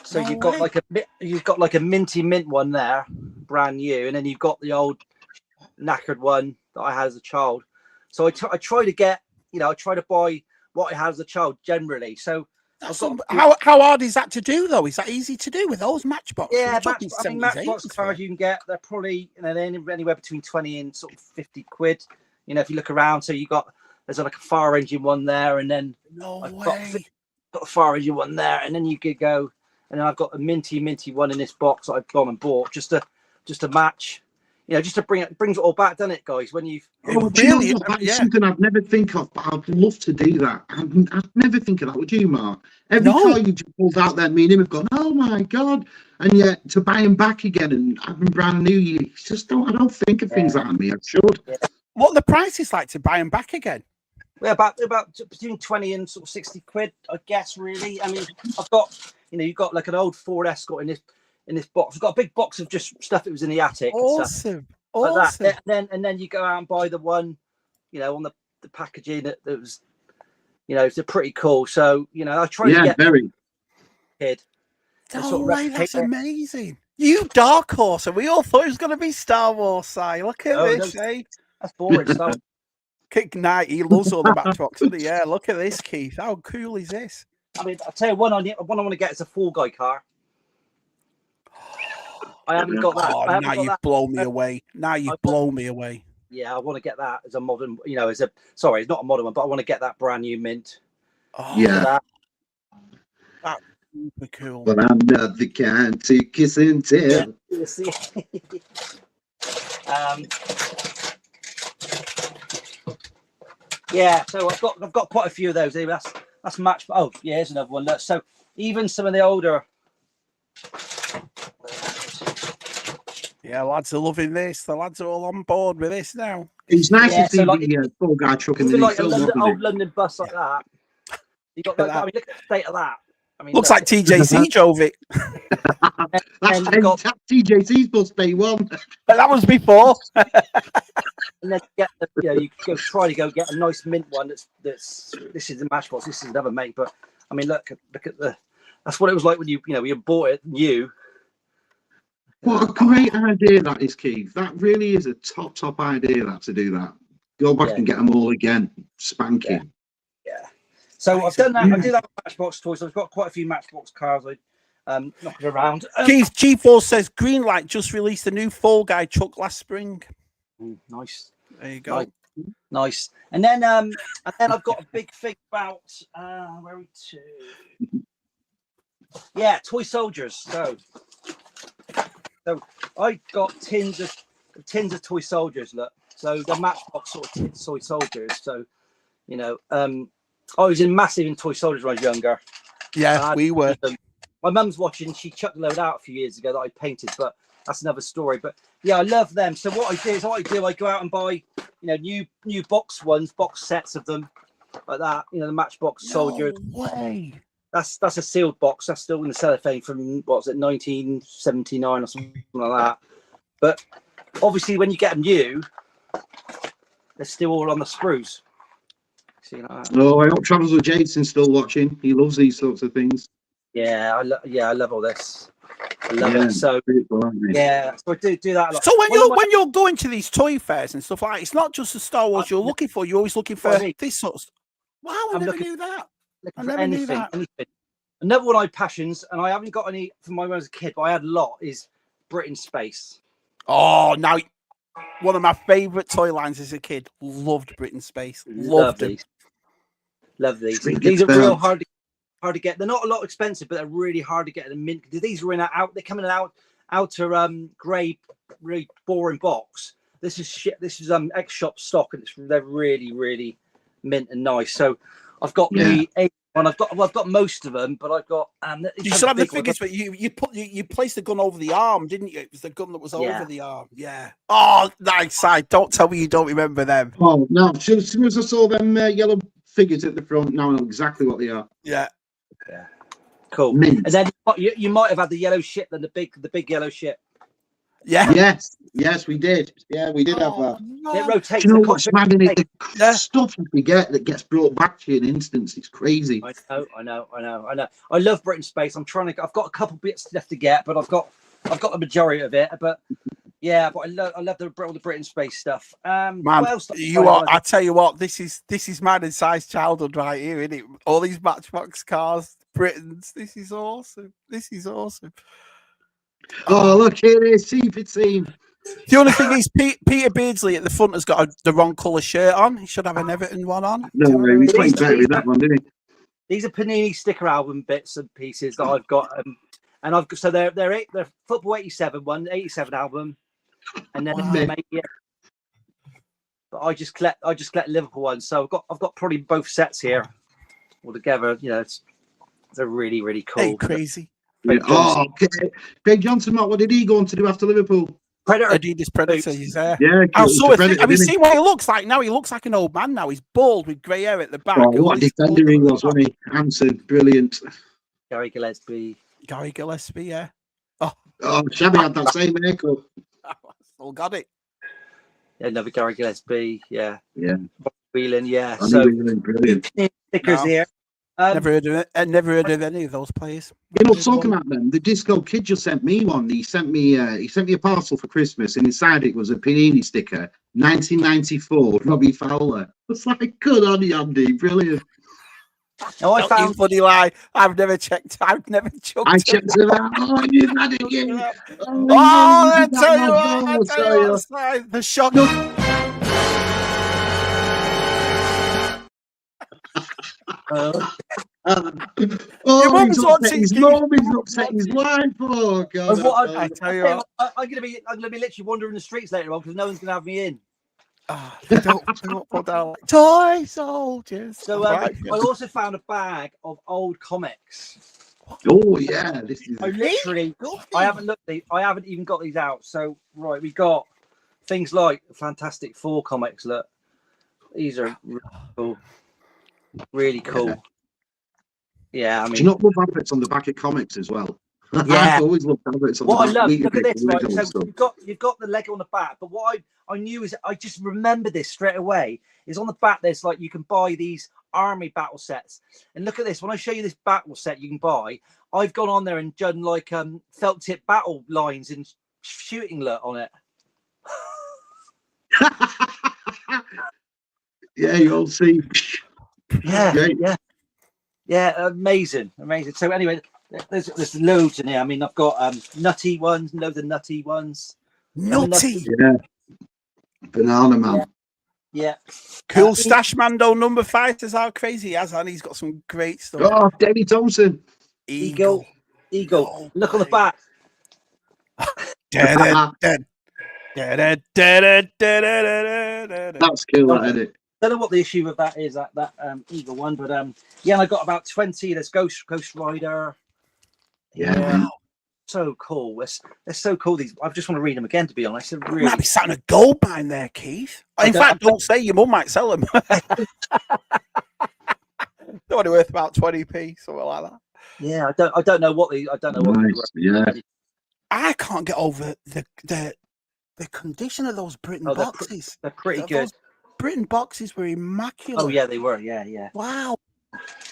So you've got like a minty mint one there, brand new, and then you've got the old knackered one that I had as a child. So I try to get, I try to buy what I had as a child generally. So how hard is that to do though? Is that easy to do with those Matchbox? Yeah, Matchbox cars you can get. They're probably they're anywhere between 20 and sort of 50 quid. If you look around. So there's like a fire engine one there, and then I've got a fire engine one there, and then you could go, and then I've got a minty one in this box that I've gone and bought just to match. Just to brings it all back, doesn't it, guys? When you've that's something I'd never think of, but I'd love to do that. I'd never think of that. Would you, Mark? Every car you just pulled out there, me and him have gone, oh my god! And yet to buy them back again and have them brand new, you just don't. I don't think of things like that. Me, I should. Yeah. What are the prices like to buy them back again? Well, about between 20 and sort of 60 quid, I guess. Really, I mean, I've got you've got like an old Ford Escort in this box. I've got a big box of just stuff that was in the attic. Awesome. Like that. And then you go out and buy the one, on the packaging that was, it's a pretty cool. So, I try to get very kid. Oh, right, that's amazing. You dark horse, and we all thought it was going to be Star Wars, Si. Look at this, eh? That's boring stuff. Kick Knight, he loves all the Matchbox, doesn't he? Yeah, look at this, Keith. How cool is this? I mean, I'll tell you one I want to get is a Fall Guy car. I haven't got that. Oh, now you've blown me away. Now you've blown me away. Yeah, I want to get that as a modern, sorry, it's not a modern one, but I want to get that brand new mint. Oh, yeah. That's super cool. But I'm not the kind to kiss and tell. Yeah, so I've got quite a few of those. That's match. Oh, yeah, here's another one. Look, so even some of the older. Yeah, lads are loving this. The lads are all on board with this now. It's nice Yeah, to see so, like, the full guy truck in the Even new like a film, London, wasn't old it? London bus like that. You got like, I mean, look at the state of that. I mean, Looks look, like TJC drove it. That's you got- TJC's bus day one. But that was before. and then get the, you go try to go get a nice mint one. That's this is the Matchbox. This is another mate. But I mean, look at the. That's what it was like when you bought it new. What a great idea that is, Keith. That really is a top idea. That to do that. Go back and get them all again, spanking. Yeah. So I've done that. I do that with Matchbox toys. I've got quite a few Matchbox cars. Knocking around. Keith G4 says Greenlight just released a new Fall Guy truck last spring. Nice. There you go. Nice. And then I've got a big thing about where are we to? Yeah, toy soldiers. So I got tins of toy soldiers. Look, so the Matchbox sort of toy soldiers. So I was massive in toy soldiers when I was younger. Yeah, we were. My mum's watching. She chucked a load out a few years ago that I painted, but that's another story. But yeah, I love them. So what I go out and buy, new box ones, box sets of them, like that. The Matchbox soldiers. No way. That's a sealed box. That's still in the cellophane from 1979 or something like that. But obviously, when you get them new, they're still all on the sprues. See like that? Oh, I hope Travels with Jason's still watching. He loves these sorts of things. Yeah, I love all this. I love it. So yeah, so I do that a lot. So when you're going to these toy fairs and stuff like that, it's not just the Star Wars you're looking for. You're always looking for this sort of stuff. Wow, I never knew that. I never knew that. Anything. Another one I had passions, and I haven't got any from when I was a kid, but I had a lot, is Britain Space. Oh, now one of my favourite toy lines as a kid. Loved Britain Space. Loved these. Love these. These are real hard to get. They're not a lot expensive, but they're really hard to get in a mint. These were they come in an outer grey, really boring box. This is shit. This is X Shop stock, and they're really, really mint and nice. So I've got the one. I've got most of them, but I've got you still have the figures, but you placed the gun over the arm, didn't you? It was the gun that was over the arm. Yeah. Oh, nice. Don't tell me you don't remember them. Oh no! As soon as I saw them yellow figures at the front, now I know exactly what they are. Yeah. Yeah. Cool. Mint. And then you might have had the yellow ship, then the big yellow ship. Yeah. Yes, we did. Yeah, we did have that. No. It rotates. Do you know what's mad in it? The stuff you get that gets brought back to you in instance. It's crazy. I know. I love Britain Space. I've got a couple bits left to get, but I've got the majority of it. But yeah, but I love all the Britain Space stuff. Man, what else I tell you what, this is man and size childhood right here, isn't it? All these Matchbox cars, Britons. This is awesome. Oh, look here, it is. The only thing is, Peter Beardsley at the front has got the wrong colour shirt on. He should have an Everton one on. No, he played better with that one, didn't he? These are Panini sticker album bits and pieces that I've got, and so they're Football 87 album, and then but I just collect Liverpool ones. So I've got probably both sets here all together. They're really, really cool. Hey, crazy. Oh, Craig Johnson, what did he go on to do after Liverpool? Predator. Adidas Predator, he's there. Yeah. Have you seen what he looks like now? He looks like an old man now. He's bald with grey hair at the back. Oh, what a defender he was, wasn't he? Hanson, brilliant. Gary Gillespie, yeah. Oh, Shabby had that same haircut. Still got it. Yeah, another Gary Gillespie, yeah. Whelan, yeah. Brilliant. Stickers here. Never heard of any of those players. Talking about them, the Disco Kid just sent me one. He sent me a parcel for Christmas, and inside it was a Panini sticker, 1994, Robbie Fowler. It's like, good on you, Andy, brilliant. No, I found funny lie. I've never checked. I checked it out. Oh, you've had it, you. I tell you what, the shock. His mum is upset his wife. Oh God! I tell you what, I'm gonna be literally wandering the streets later on because no one's gonna have me in. Don't put down toy soldiers. So I also found a bag of old comics. Oh yeah, this is. I literally, I haven't even got these out. So right, we got things like Fantastic Four comics. Look, these are really cool. Really cool. Yeah, I mean, Do you not love adverts on the back of comics as well? Yeah. I've always loved adverts on what I the back. love. We Look at get this. Right, Lego so stuff. you've got the Lego on the back, but what I knew is I just remember this straight away. Is on the back. There's like you can buy these army battle sets, and look at this. When I show you this battle set, you can buy. I've gone on there and done like felt tip battle lines and shooting look on it. Yeah, you'll see. Yeah, amazing. So anyway, there's loads in here. I mean, I've got nutty ones, loads of nutty ones. Nutty. Yeah. Banana Man. Yeah. Cool stash Mando number 5 says how crazy he has, and he's got some great stuff. Oh, Davy Thompson. Eagle. Oh, Look on the back. That's cool, that, isn't it? Don't know what the issue of that is, that Eagle one, but yeah, and I got about 20. There's Ghost Rider. Yeah. So cool. They're so cool. These I just want to read them again, to be honest. They're really... Might be sat in a gold mine there, Keith. In fact, don't say your mum might sell them. They're only worth about 20p, something like that. Yeah, I don't know what Nice. Yeah. I can't get over the condition of those Britain boxes. They're pretty good. Those Britain boxes were immaculate. Oh yeah, they were. Yeah. Wow.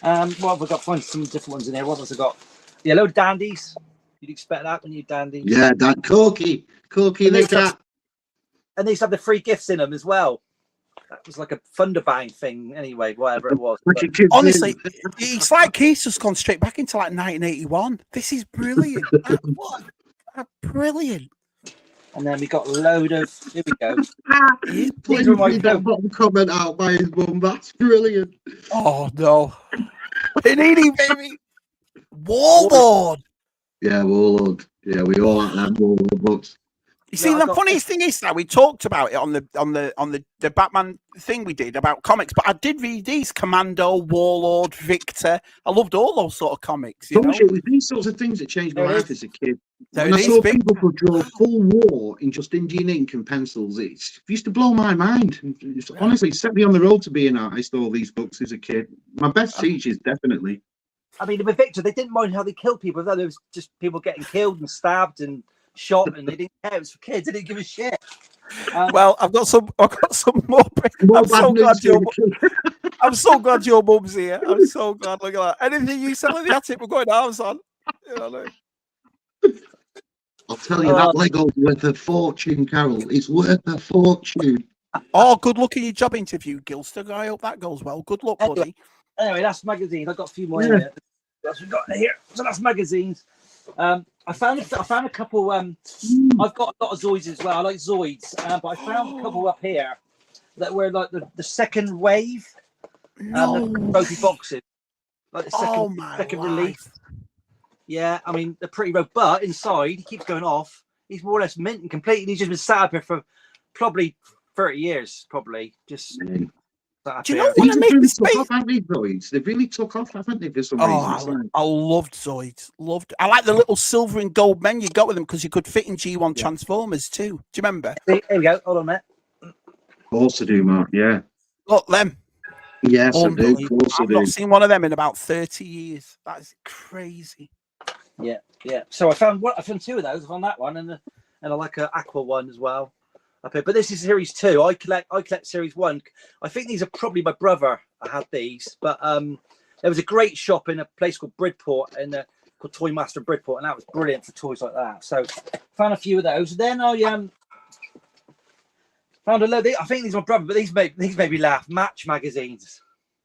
What have I got? Find some different ones in here. What else I got? Yeah, load of dandies. You'd expect that when you dandies. Yeah, that Corky the cat. And they used to have the free gifts in them as well. That was like a Thunderbang thing, anyway, whatever it was. But honestly, it's like Keith's just gone straight back into like 1981. This is brilliant. Brilliant. And then we got a load of. Here we go. Please read that bottom comment out by his mum. That's brilliant. Oh no. Panini, baby. Warlord. Yeah, Warlord. Yeah, we all like that Warlord books. You see, the funniest thing is that we talked about it on the Batman thing we did about comics, but I did read these Commando, Warlord, Victor. I loved all those sort of comics. You know? It was these sorts of things that changed my life as a kid. When I saw people could draw full war in just Indian ink and pencils. It used to blow my mind. Honestly, it set me on the road to being an artist. All these books as a kid. My best teachers, definitely. I mean, with Victor, they didn't mind how they killed people. Though there was just people getting killed and stabbed and shot, and they didn't care. It was for kids. They didn't give a shit. Well, I've got some more. I'm so glad your mum's here. I'm so glad. Look at that. Anything you sell in the attic, we're going arms on. You know, I'll tell you, that Lego's worth a fortune, Carol. It's worth a fortune. Oh, good luck in your job interview, Gilster. I hope that goes well. Good luck, buddy. Anyway, that's magazines. I've got a few more in here. That's what we've got here. So that's magazines. I found a couple. I've got a lot of Zoids as well. I like Zoids, but I found a couple up here that were like the second wave. The trophy boxes, like the second release. Yeah, I mean they're pretty rough, but inside he keeps going off. He's more or less mint and completely. He's just been sat up here for probably 30 years, probably just. Do you know what I mean? They've really took off, haven't they? For some reason. I loved Zoids. I like the little silver and gold men you got with them because you could fit in G1 Transformers too. Do you remember? Here we go. Hold on a minute. Of course I do, Mark. Yeah. Look, them. Yes, I do. Of course I do. I've not seen one of them in about 30 years. That is crazy. Yeah. So I found two of those. I found that one and I like an aqua one as well. Okay, but this is series 2. I collect series 1. I think these are probably my brother. I had these, but there was a great shop in a place called Bridport called Toy Master Bridport, and that was brilliant for toys like that. So found a few of those. Then I found a load. I think these are my brother, but these made me laugh. Match magazines.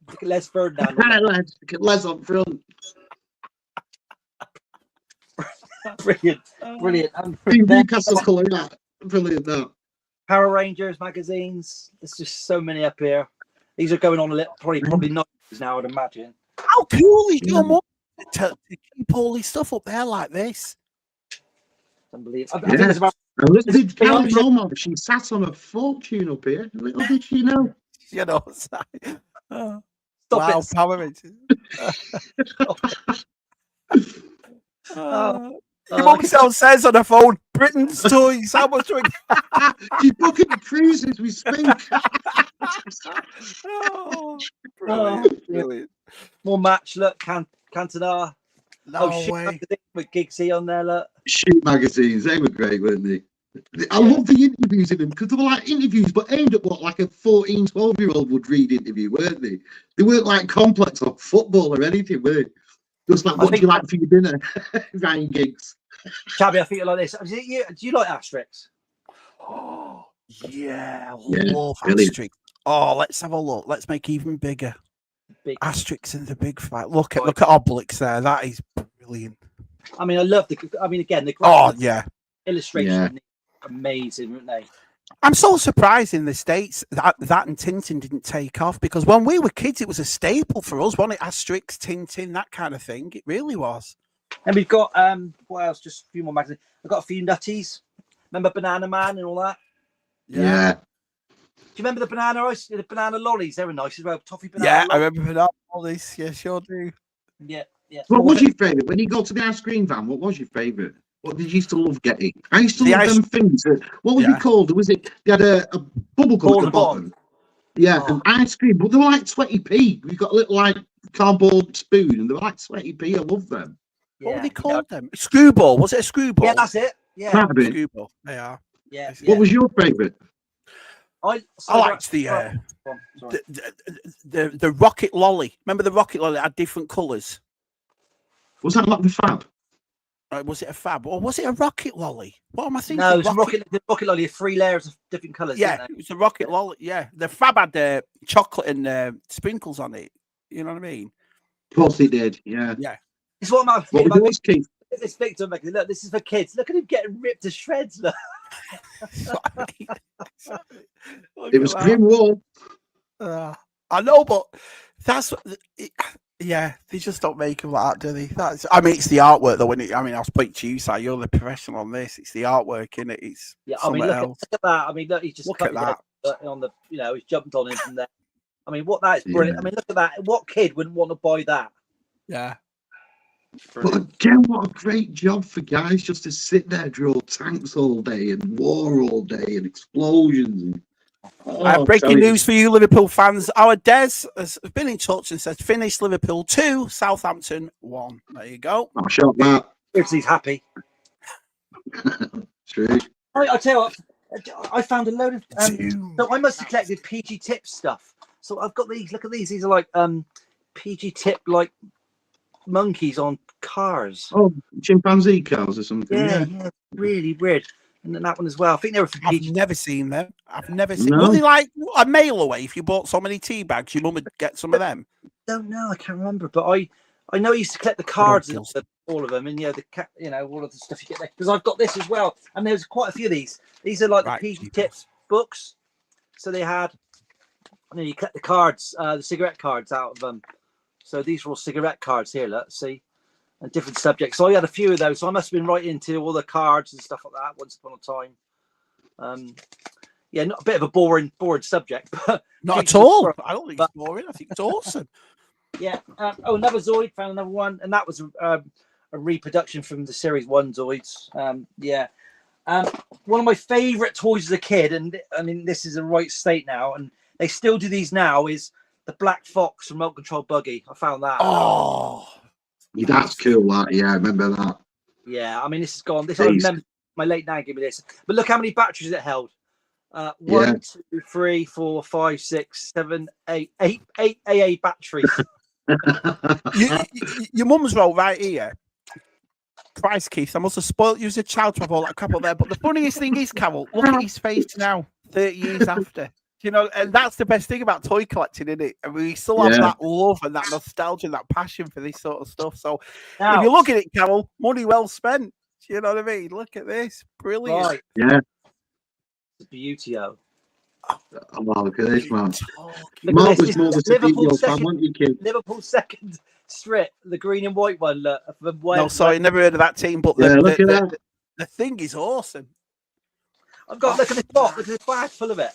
Look at Les Ferdinand. Look at Les on front. Brilliant. Newcastle colour that. Brilliant that. Power Rangers magazines. There's just so many up here. These are going on a little, probably not now, I'd imagine. How cool is your mum to keep all this stuff up there like this? Unbelievable. I think it's about. She sat on a fortune up here. Little did she know. You know. Stop wow, it. Power Rangers. Yourself says on her phone, Britain's toys. How much do we get? She's booking cruises as we speak. Oh, brilliant, brilliant. More match. Look, Cantona. No way. With Giggsy on there. Look. Shoot magazines, they were great, weren't they? I love the interviews in them because they were like interviews, but aimed at what like a 14, 12-year-old would read interview, weren't they? They weren't like complex or football or anything, were they? Just like, what do you like for your dinner? Ryan Giggs. Shabby, I think you like this. Do you like Asterix? Oh, yeah, Yeah, love brilliant. Asterix. Oh, let's have a look. Let's make even bigger. Big. Asterix in the big fight. Look at Obelix there. That is brilliant. I mean, I love the. I mean, again, the yeah, illustration, amazing, weren't they? I'm so surprised in the States that and Tintin didn't take off, because when we were kids, it was a staple for us, wasn't it? Asterix, Tintin, that kind of thing. It really was. And we've got what else? Just a few more magazines. I've got a few nutties. Remember Banana Man and all that? Yeah. Do you remember the banana lollies? They were nice as well. Toffee banana. Yeah, lollies. I remember banana lollies. Yeah, sure do. Yeah. What was your favourite? When you go to the ice cream van, what was your favourite? What did you used to love getting? I used to love them things. What was it called? Was it? They had a bubble gum at the bottom. Yeah, and ice cream, but they were like 20p. We got a little like cardboard spoon, and they were like 20p. I love them. What were they called them? Screwball. Was it a screwball? Yeah, that's it. Yeah, screwball. They are. Yeah. What was your favourite? I liked the rocket lolly. Remember the rocket lolly that had different colours? Was that like the Fab? Was it a Fab or was it a rocket lolly? What am I thinking? No, it was the rocket lolly. 3 layers of different colours. Yeah, it was a rocket lolly. Yeah, the Fab had chocolate and sprinkles on it. You know what I mean? Of course it did. Yeah. Yeah. It's what my was Keith? This Victor making. Look, this is for kids. Look at him getting ripped to shreds. Look. It was grim war. I know, but that's yeah. They just don't make them like that, do they? I mean, it's the artwork though. I'll speak to you, Si. You're the professional on this. It's the artwork, innit? It's I mean, look at that. I mean, look, he just look at that on the. He's jumped on him from there. I mean, that is brilliant. I mean, look at that. What kid wouldn't want to buy that? Yeah. But again, what a great job for guys just to sit there, draw tanks all day and war all day and explosions. Breaking news for you, Liverpool fans. Our Des has been in touch and says finished Liverpool 2, Southampton 1. There you go. I'll shot that. He's happy. True. I tell you what, I found a load of. So I must have collected PG Tip stuff. So I've got these. Look at these. These are like PG Tip like monkeys on cars. Oh, chimpanzee cars or something. Yeah, really weird. And then that one as well. I think they were from PG. I've never seen them. I've never seen. Were they like a mail away? If you bought so many tea bags, your mum would get some of them. Don't know. I can't remember, but I know I used to collect the cards of all of them, and all of the stuff you get there. Because I've got this as well, and there's quite a few of these. These are like the PG Tips books. So they had. You collect the cards, the cigarette cards out of them. So these are all cigarette cards here. Let's see. And different subjects. So I had a few of those. So I must have been right into all the cards and stuff like that once upon a time. Not a bit of a boring subject, but not at all. I don't think it's boring. I think it's awesome. Yeah. Another Zoid. Found another one, and that was a reproduction from the Series 1 Zoids. One of my favourite toys as a kid, and I mean this is a right state now, and they still do these now. Is the Black Fox Remote Control Buggy? I found that. Oh. That's cool, that. Yeah, I remember that. Yeah, I mean, this is gone. I remember my late nan gave me this. But look how many batteries it held. 1, 2, 3, 4, 5, 6, 7, 8 AA batteries. Your mum's roll right here. Christ, Keith, I must have spoilt you as a child to have all that crap up there. But the funniest thing is, Carol, look at his face now, 30 years after. And that's the best thing about toy collecting, isn't it? I mean, we still have that love and that nostalgia and that passion for this sort of stuff. So if you look at it, Carol, money well spent. Do you know what I mean? Look at this. Brilliant. Right. Yeah. It's beauty-o. Oh, look at this, man. Mark was more the Liverpool fan, wasn't you, kid? Liverpool second strip, the green and white one. Look, no, sorry, never heard of that team, but look at that. The thing is awesome. I've got, look at this box, look at this bag full of it.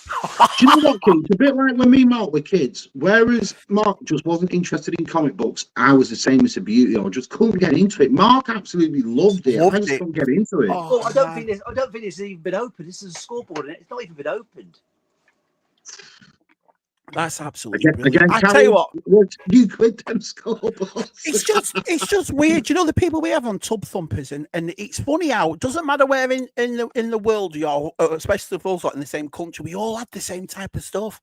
Do you know what, Keith? It's a bit like when me and Mark were kids. Whereas Mark just wasn't interested in comic books, I was the same as a beauty. I just couldn't get into it. Mark absolutely loved it. I just couldn't get into it. Oh, I don't think this has even been opened. This is a scoreboard, and it's not even been opened. That's absolutely brilliant. Again, I tell you what, you quit them scoreboards. it's just weird. You know, the people we have on Tub Thumpers, and it's funny how it doesn't matter where in the world you are, especially if we're also in the same country, we all had the same type of stuff.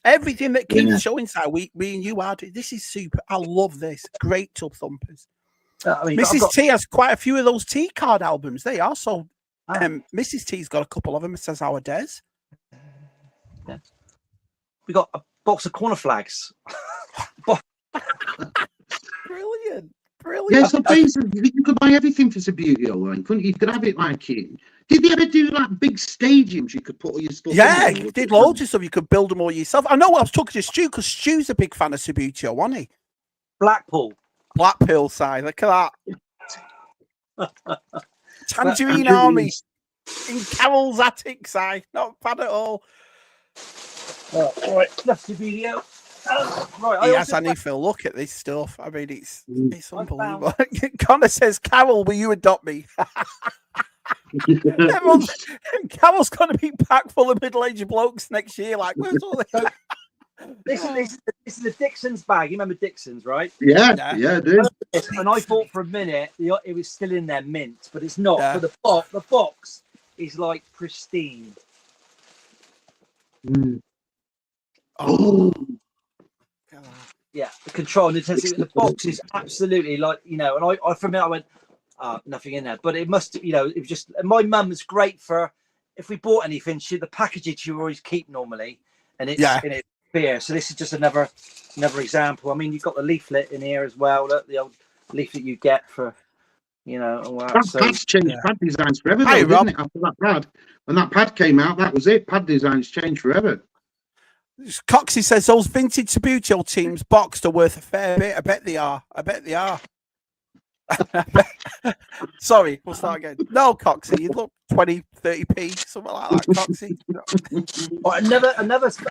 Everything that Keith's showing inside, me and you had. This is super. I love this. Great Tub Thumpers. Mrs. T has quite a few of those T card albums. They are so. Mrs. T's got a couple of them. It says our Des. Yeah. We got a box of corner flags. Brilliant. Yeah, so basically you could buy everything for Subbuteo line, couldn't you? You could have it like it. Did they ever do like big stadiums you could put all your stuff in? You did loads of stuff. You could build them all yourself. I know I was talking to Stu because Stu's a big fan of Subbuteo, wasn't he? Blackpool side. Look at that. Tangerine Army in Carol's attic side. Not bad at all. Right, enough Subbuteo. Right, yes, I need to look at this stuff. I mean, it's unbelievable. Connor says, "Carol, will you adopt me?" Carol's going to be packed full of middle-aged blokes next year. Like, where's all this? This is the Dixon's bag. You remember Dixon's, right? Yeah, I do. And I thought for a minute it was still in there mint, but it's not. Yeah. But the box is like pristine. Oh. Yeah, the control and intensity. The box is absolutely like, and I for a minute I went, nothing in there. But it must, it was just. My mum was great for if we bought anything. The packaging she would always keep normally, and it's beer. So this is just another example. I mean, you've got the leaflet in here as well. The old leaflet you get for, all that. Pad's changed pad designs forever, though, didn't it? After that pad, when that pad came out, that was it. Pad designs changed forever. Coxie says those vintage Subbuteo teams boxed are worth a fair bit. I bet they are. Sorry, we'll start again. No, Coxie, you look 20, 30p, something like that, Coxie.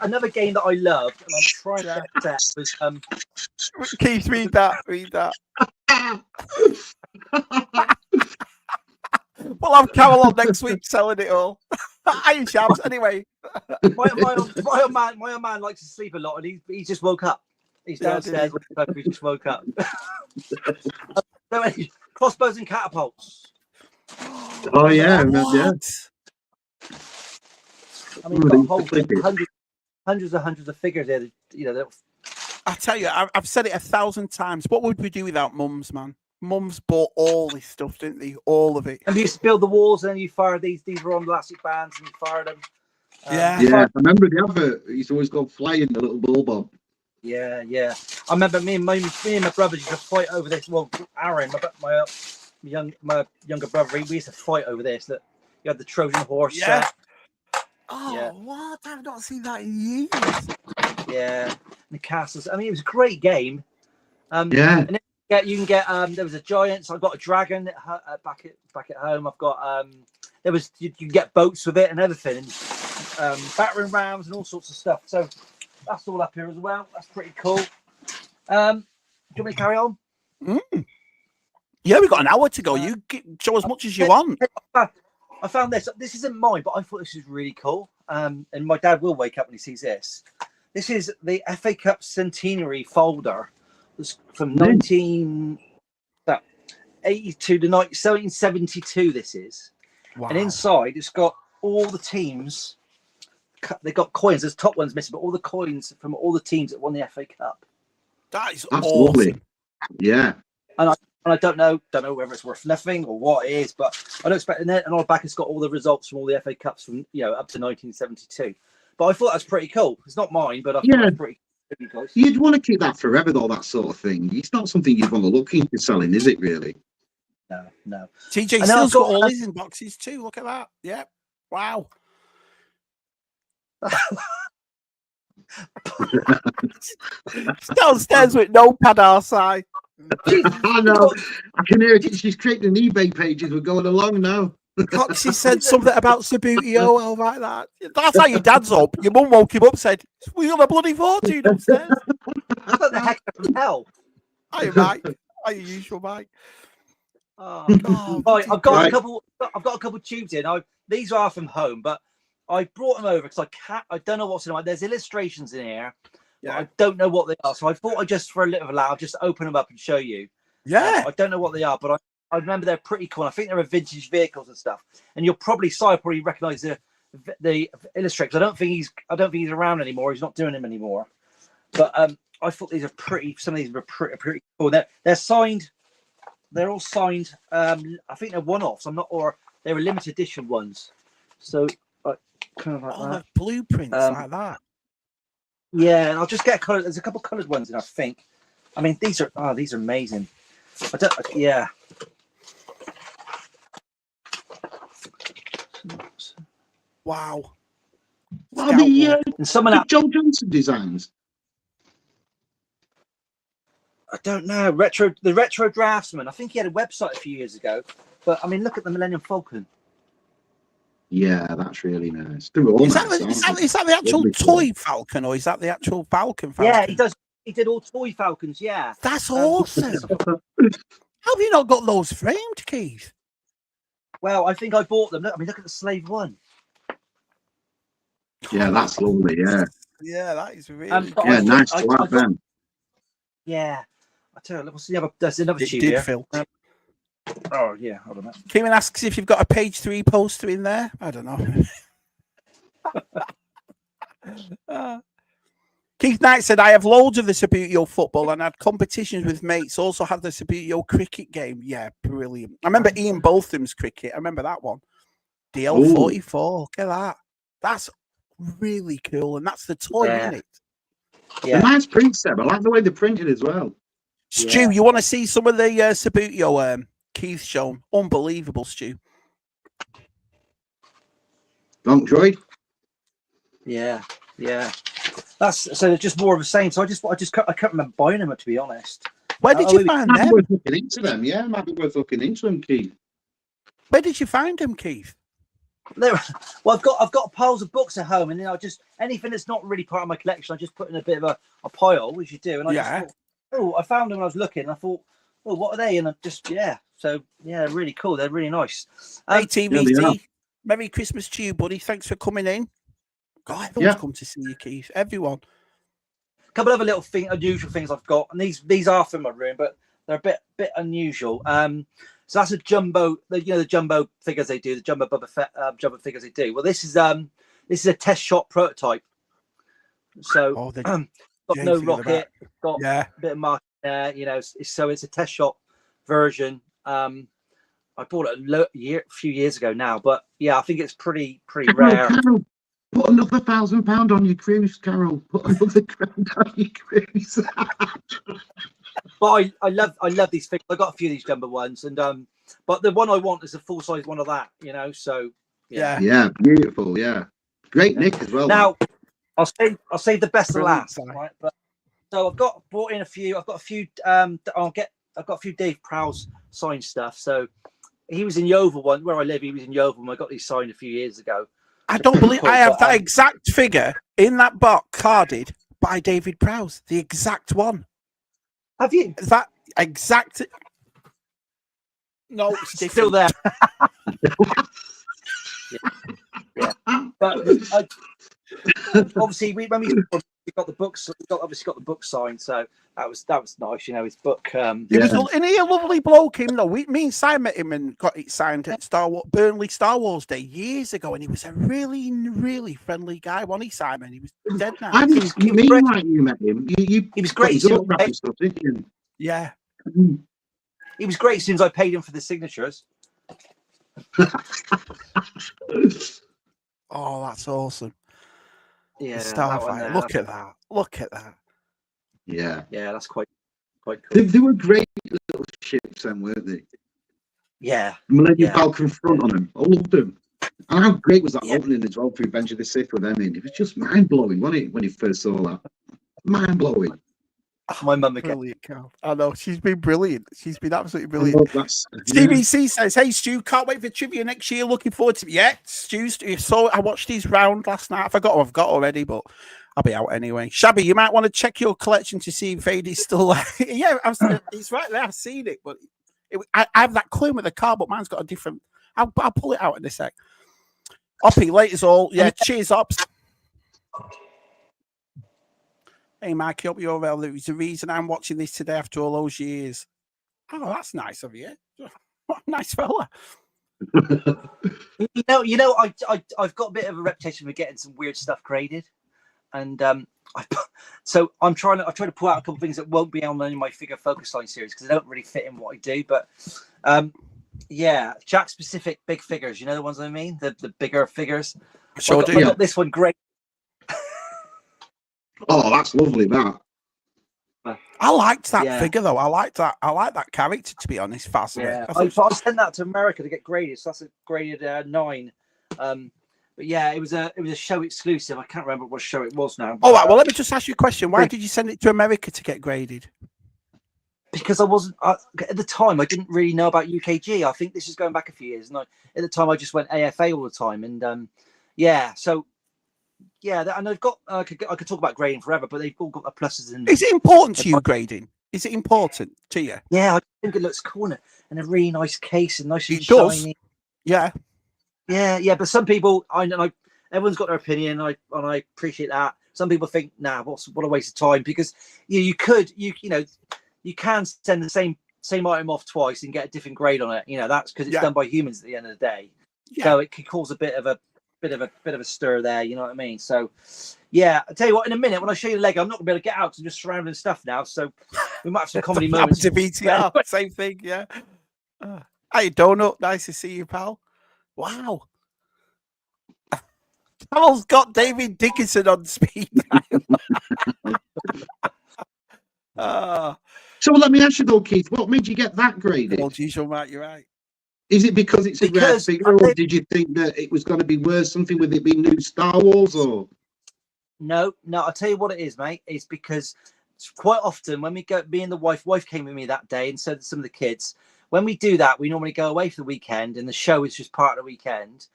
Another game that I loved, and I'm trying to get was Keith, read that. We'll have Carol on next week selling it all. Iron Shabs, anyway. My old man likes to sleep a lot, and he just woke up. He's downstairs. He just woke up. Crossbows and catapults. Oh yeah, yeah. I mean, got a whole hundreds of figures there. I tell you, I've said it 1,000 times. What would we do without mums, man? Mums bought all this stuff, didn't they? All of it. And you used to build the walls, and then you fired these. These were on elastic bands, and you fired them. Yeah. I remember the advert. It used to always go flying, the little ball bomb. Yeah. I remember me and my brother used to fight over this. Well, Aaron, my younger brother, we used to fight over this. That you had the Trojan horse. Yeah. What? I've not seen that in years. Yeah. And the castles. I mean, it was a great game. And you can get there was a giant. So I got a dragon back at home. I've got you can get boats with it and everything, and battering rams and all sorts of stuff. So that's all up here as well. That's pretty cool. Do you want me to carry on? Yeah, we've got an hour to go. You show as much as you want. I found this. This isn't mine, but I thought this was really cool. And my dad will wake up when he sees this. This is the FA Cup Centenary folder. It's from 1982 to 1772. This is, and inside it's got all the teams. They got coins. There's top ones missing, but all the coins from all the teams that won the FA Cup. That's awesome. Lovely. Yeah. And I don't know whether it's worth nothing or what it is, but I don't expect. And on the back, it's got all the results from all the FA Cups from up to 1972. But I thought that's pretty cool. It's not mine, but I thought it was pretty close. You'd want to keep that forever, though. That sort of thing. It's not something you'd want to look into selling, is it? Really? No. TJ Still's got all his in boxes too. Look at that. Yeah. Wow. Downstairs with no pad outside. I know. I can hear it. She's creating eBay pages. We're going along now. Coxie said something about Sabutio all like that. That's how your dad's up. Your mum woke him up and said, "We got a bloody fortune upstairs." What the heck from hell? Hi, Mike. How your usual, Mike? Oh. Oh, Right, I've got Right. a couple. I've got a couple tubes in. These are from home, but I brought them over because I don't know what's in them. There's illustrations in here. yeah, I don't know what they are, so I thought I'd just for a little laugh, just open them up and show you. yeah. I don't know what they are, but I remember they're pretty cool. I think they're vintage vehicles and stuff. And you'll probably recognise the illustrator. I don't think he's around anymore. He's not doing them anymore. But I thought these are pretty. Some of these were pretty cool. They're signed. They're all signed. I think they're one-offs. Or they were limited edition ones. So kind of like All that. the blueprints like that. Yeah, and I'll just get colored. There's a couple coloured ones in, I think. I mean, these are amazing. Yeah. Wow. What are the And some of that, Joe Johnson designs? I don't know. The retro draftsman. I think he had a website a few years ago. But I mean, look at the Millennium Falcon. Yeah, that's really nice. They were all Is nice, that the actual Lovely toy Falcon, or is that the actual Falcon? Yeah, he does. He did all toy Falcons. Yeah. That's awesome. How have you not got those framed, Keith? Well, I think I bought them. Look at the Slave One. Yeah, that's lovely. Yeah, Yeah, that is really but yeah, I nice thought- to have them. Yeah. I tell you, what's the other? There's another It tube did, here. Phil. Oh yeah, hold on. Kieran asks if you've got a page 3 poster in there. I don't know. Keith Knight said, I have loads of the Sabutio football and had competitions with mates. Also had the Sabutio cricket game. Yeah, brilliant. I remember Ian Botham's cricket. I remember that one. DL44. Look at that. That's really cool. And that's the toy, isn't it? Yeah. A nice print, Seb. I like the way they printed as well. Stu, you want to see some of the Sabutio Keith shown? Unbelievable, Stu. Don't Droid? Yeah. That's so just more of the same. So I can't remember buying them, to be honest. Where did you find Might be them? worth looking into them. Yeah, might be worth looking into them, Keith. Where did you find them, Keith? Well, I've got piles of books at home, and then I just anything that's not really part of my collection, I just put in a bit of a pile, which you do. And I just thought, I found them when I was looking, and I thought, oh, what are they? And I just so they're really cool. They're really nice. Hey, TVT, Merry Christmas to you, buddy. Thanks for coming in. God, everyone's come to see you, Keith. Everyone. A couple of other little unusual things I've got, and these are from my room, but they're a bit unusual. So that's a jumbo, the jumbo figures they do, the jumbo Boba Fett jumbo figures they do. Well, this is a test shot prototype. So got no rocket, got a bit of marking there, so it's a test shot version. I bought it a few years ago now, but yeah, I think it's pretty rare. Carol, put another £1,000 on your cruise, Carol. Put another £1,000 on your cruise. But I love these figures. I got a few of these jumbo ones, and but the one I want is a full size one of that. So yeah, beautiful. Yeah, great Nick as well. Now I'll save the best for last, right? But so I've brought in a few. I've got a few. I've got a few Dave Prowse signed stuff. So he was in Yeovil one where I live. He was in Yeovil. I got these signed a few years ago. I don't believe I have that exact figure in that box carded by David Prowse. The exact one. Have you? Is that exact? No, it's still there. yeah. But obviously, when we got the books, we obviously got the book signed, so that was nice. His book. Isn't he a lovely bloke? Him though. Me and Simon met him and got it signed at Burnley Star Wars Day years ago, and he was a really, really friendly guy. Wasn't he, Simon? He was dead now. I didn't mean like you met him. He was great. Stuff, yeah. He was great since I paid him for the signatures. Oh, that's awesome. Yeah. Starfighter. Look at that. Look at that. Yeah. Yeah, that's quite cool. They were great little ships then, weren't they? Yeah. Millennium Falcon front on them. I loved them. And how great was that opening as well through Revenge of the Sith with them in? It was just mind blowing, wasn't it, when you first saw that? Mind blowing. My mum again. Brilliant, Carl. I know, she's been brilliant. She's been absolutely I brilliant. love that. CBC says, "Hey Stu, can't wait for trivia next year. Looking forward to it." Yeah, Stu. So I watched his round last night. I forgot what I've got already, but I'll be out anyway. Shabby, you might want to check your collection to see if Vady's still there. Yeah, it's right there. I've seen it, but I have that clue with the car, but mine's got a different. I'll pull it out in a sec. Oppie, latest all. Yeah, cheers, Ops. Hey, Mike, hope you're well. There's a reason I'm watching this today after all those years. Oh, that's nice of you. What a nice fella. I've got a bit of a reputation for getting some weird stuff graded, and so I try to pull out a couple of things that won't be on any of my figure focus line series because they don't really fit in what I do. But yeah, Jack specific big figures. You know the ones I mean, the bigger figures. Sure I got this one great. Oh, that's lovely. That I liked that figure though. I like that character, to be honest. Fascinating. Yeah, I sent that to America to get graded. So that's a graded 9. But yeah, it was a show exclusive. I can't remember what show it was now. All right. Well, let me just ask you a question. Why did you send it to America to get graded? Because I wasn't at the time. I didn't really know about UKG. I think this is going back a few years. And at the time, I just went AFA all the time. And yeah, so. Yeah, and they've got. I could talk about grading forever, but they've all got the pluses and. Is it important to you grading? Is it important to you? Yeah, I think it looks cool and a really nice case and nice and it shiny. Does. Yeah. But some people, everyone's got their opinion, and I appreciate that. Some people think, nah, what a waste of time because you can send the same item off twice and get a different grade on it. That's because it's done by humans at the end of the day. Yeah. So it could cause a bit of a stir there, you know what I mean? So yeah, I'll tell you what, in a minute when I show you the Lego, I'm not gonna be able to get out because I'm just surrounding stuff now. So we might have some comedy moments. To BTR, same thing, yeah. Hey Donut, nice to see you, pal. Wow. Carol's got David Dickinson on speed dial. So let me ask you though, Keith, what made you get that graded? Oh geez, you're right, you're right. Is it because it's a rare figure, or did you think that it was going to be worth something with it being new Star Wars? Or no, I'll tell you what it is, mate. It's because quite often when we go, me and the wife came with me that day, and so did some of the kids. When we do that, we normally go away for the weekend, and the show is just part of the weekend.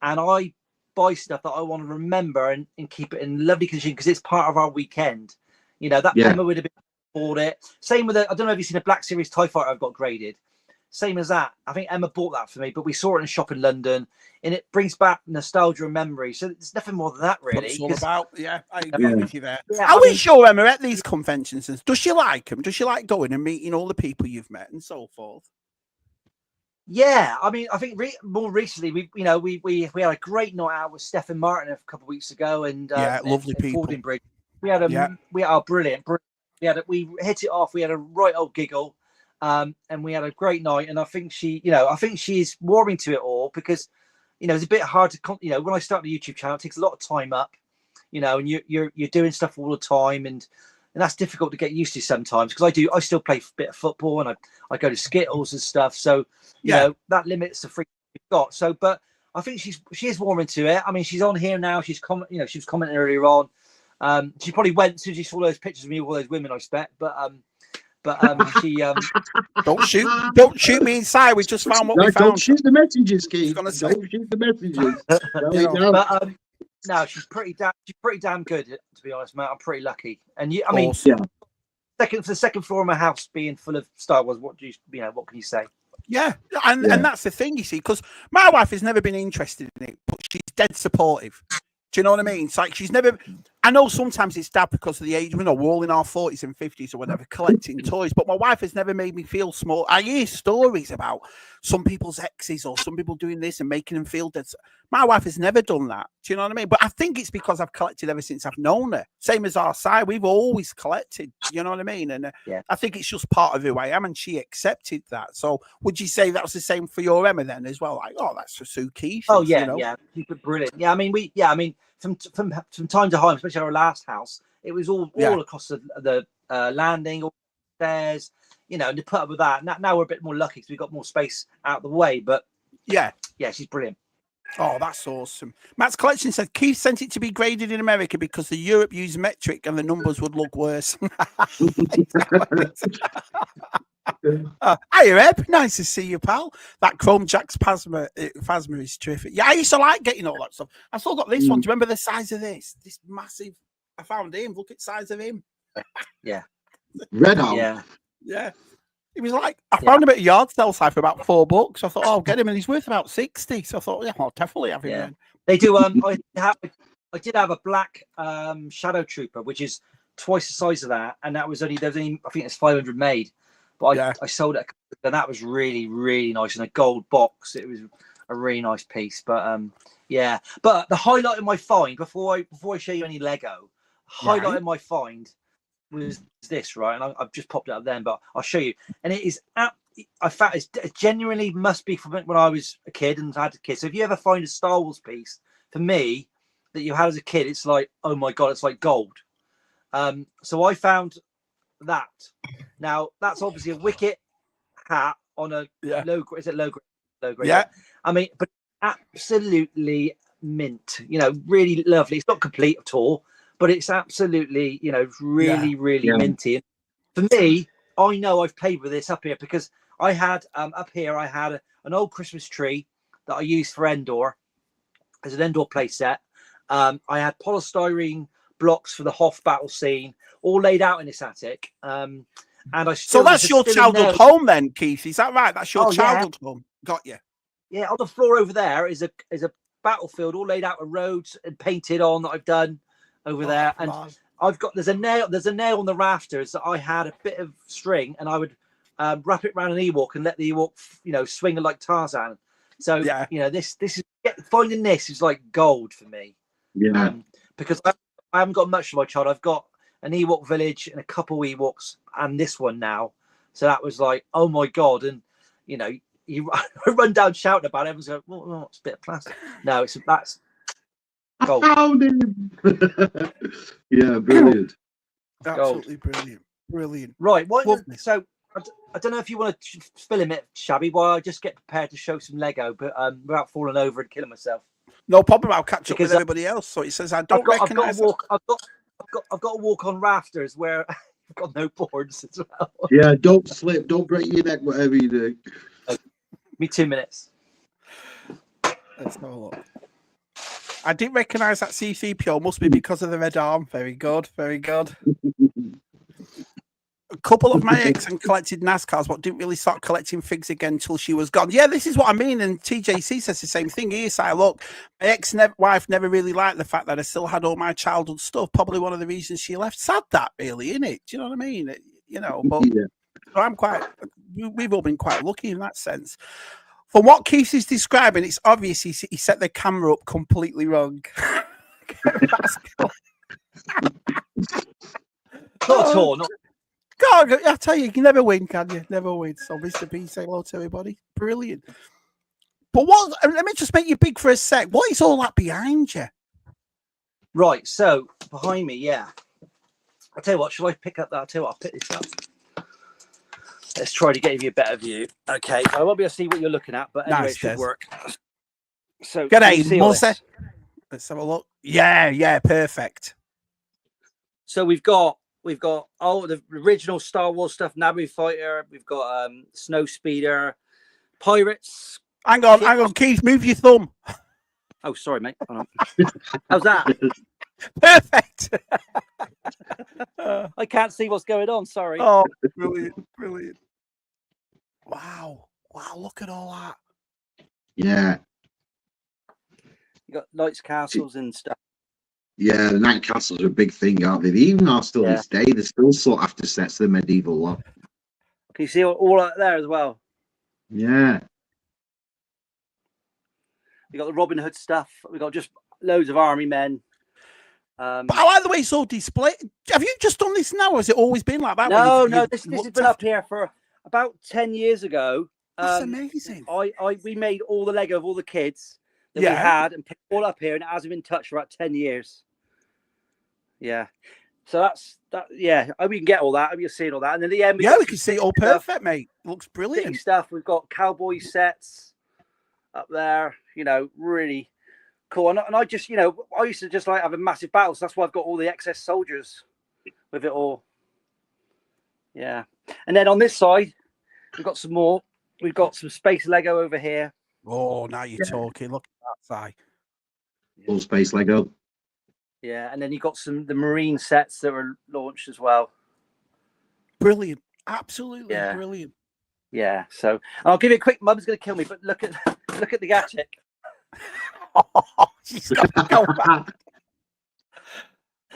And I buy stuff that I want to remember and keep it in lovely condition because it's part of our weekend. Emma would have been bought it. Same with I don't know if you've seen a Black Series TIE Fighter I've got graded. Same as that. I think Emma bought that for me, but we saw it in a shop in London, and it brings back nostalgia and memory. So it's nothing more than that, really. It's all about, I agree with you there. Yeah, I wish your Emma at these conventions. Does she like them? Does she like going and meeting all the people you've met and so forth? Yeah, I mean, I think more recently we had a great night out with Stephen Martin a couple of weeks ago, and lovely people. Fordingbridge. We had brilliant. We hit it off. We had a right old giggle. And we had a great night, and I think she's warming to it all because, it's a bit hard to, when I start the YouTube channel, it takes a lot of time up, and you're doing stuff all the time, and that's difficult to get used to sometimes because I still play a bit of football and I go to Skittles and stuff, so that limits the free we've got. So, but I think she is warming to it. I mean, she's on here now. She was commenting earlier on. She probably went as soon as she saw those pictures of me with all those women, I expect, but she don't shoot me inside. We just found what we found. Don't shoot the messages, Keith. Don't shoot the messages. No, she's pretty damn good, to be honest, mate. I'm pretty lucky. And for the second floor of my house being full of Star Wars, what can you say? Yeah, and that's the thing, you see, because my wife has never been interested in it, but she's dead supportive. Do you know what I mean? It's like she's never. I know sometimes it's bad because of the age. We're all in our 40s and 50s or whatever, collecting toys. But my wife has never made me feel small. I hear stories about some people's exes or some people doing this and making them feel dead. My wife has never done that. Do you know what I mean? But I think it's because I've collected ever since I've known her. Same as our side, we've always collected. You know what I mean? And I think it's just part of who I am, and she accepted that. So would you say that was the same for your Emma then as well? Like, oh, that's for Sue Keith. Oh yeah, yeah, brilliant. Yeah, I mean, from time to time, especially our last house, it was all across the landing, all stairs, and to put up with that. Now we're a bit more lucky because we've got more space out the way. But yeah, she's brilliant. Oh, that's awesome. Matt's collection said Keith sent it to be graded in America because the Europe used metric and the numbers would look worse. Hiya, Eb. Nice to see you, pal. That Chrome Jack's Phasma is terrific. Yeah, I used to like getting all that stuff. I still got this one. Do you remember the size of this? This massive. I found him. Look at the size of him. Yeah. Red Arm. Yeah. Yeah. He was like, I found him at a yard sale site for about $4. I thought, oh, I'll get him, and he's worth about 60. So I thought, yeah, I'll definitely have him. Yeah. Then. They do. I did have a black Shadow Trooper, which is twice the size of that, and that was only I think it's 500 made, but I sold it, and that was really, really nice in a gold box. It was a really nice piece. But yeah. But the highlight of my find before I show you any Lego, highlight of my find was this, right? And I've just popped it up then, but I'll show you. And it is I found it genuinely must be from when I was a kid and I had a kid. So if you ever find a Star Wars piece, for me, that you had as a kid, it's like, oh my God, it's like gold. So I found that. Now, that's obviously a Wicket hat on a low grade. Is it low grade? Yeah. I mean, but absolutely mint, really lovely. It's not complete at all, but it's absolutely, really, really minty. And for me, I know I've played with this up here because I had up here, I had an old Christmas tree that I used for Endor as an Endor play set. I had polystyrene blocks for the Hoth battle scene, all laid out in this attic. And so that's your childhood home, then, Keith? Is that right? That's your childhood home. Got you. Yeah, on the floor over there is a battlefield all laid out with roads and painted on that I've done over there. And there's a nail on the rafters that I had a bit of string, and I would wrap it around an Ewok and let the Ewok, swing like Tarzan. So this is finding this is like gold for me. Yeah. Because I haven't got much for my child. I've got an Ewok village and a couple Ewoks and this one now. So that was like, oh my God. And you run down shouting about it. Everyone's going, well, it's a bit of plastic. No, that's gold. I found him. Yeah, brilliant. Absolutely brilliant. Right. So I don't know if you want to film it, Shabby, while I just get prepared to show some Lego, but without falling over and killing myself. No problem. I'll catch up with everybody else. So it says I don't recognize. I've got to walk on rafters where I've got no boards as well. Yeah, don't slip, don't break your neck, whatever you do. Me 2 minutes. Let's have a look. I didn't recognise that C3PO. Must be because of the red arm. Very good. Very good. A couple of my ex and collected NASCARs, but didn't really start collecting figs again until she was gone. Yeah, this is what I mean. And TJC says the same thing here. So look, my ex-wife never really liked the fact that I still had all my childhood stuff. Probably one of the reasons she left. Sad that, really, isn't it? Do you know what I mean? But we've all been quite lucky in that sense. From what Keith is describing, it's obvious he set the camera up completely wrong. Not at all. God, I tell you, you can never win, can you? Never win. So, Mr. B, say hello to everybody. Brilliant. But let me just make you big for a sec. What is all that behind you? Right, so behind me, yeah. I'll tell you what, shall I pick up that? I'll tell you what, I'll pick this up. Let's try to give you a better view. Okay, I won't be able to see what you're looking at, but anyway, it should work. So, g'day, Melissa. Let's have a look. Yeah, perfect. So we've got the original Star Wars stuff, Naboo Fighter. We've got Snow Speeder, Pirates. Hang on, Keith, move your thumb. Oh, sorry, mate. How's that? Perfect. I can't see what's going on. Sorry. Oh, brilliant. Wow, look at all that. Yeah. You got lights, castles, and stuff. Yeah, the night castles are a big thing, aren't they? They even are still this day. They're still sought after sets of the medieval lot. Can you see all out there as well? Yeah. We got the Robin Hood stuff. We got just loads of army men. But I like the way it's all displayed. Have you just done this now, or has it always been like that? No, this has been up here for about 10 years ago. That's amazing. We made all the Lego of all the kids that we had and put it all up here, and it hasn't been touched for about 10 years. Yeah. So that's that. Yeah, we can get all that. You're seeing all that, and then the end. We can see it all perfect, mate. Looks brilliant. Stuff. We've got cowboy sets up there. you know, really cool. And I just, you know, I used to just like have a massive battle. So that's why I've got all the excess soldiers with it all. Yeah. And then on this side, we've got some more. We've got some space Lego over here. Oh, now you're talking. Look at that side. All space Lego. Yeah, and then you got the marine sets that were launched as well. Brilliant. Absolutely Yeah. brilliant. Yeah. So I'll give you a quick. Mum's gonna kill me, but look at the gadget. Oh, she's got to go back.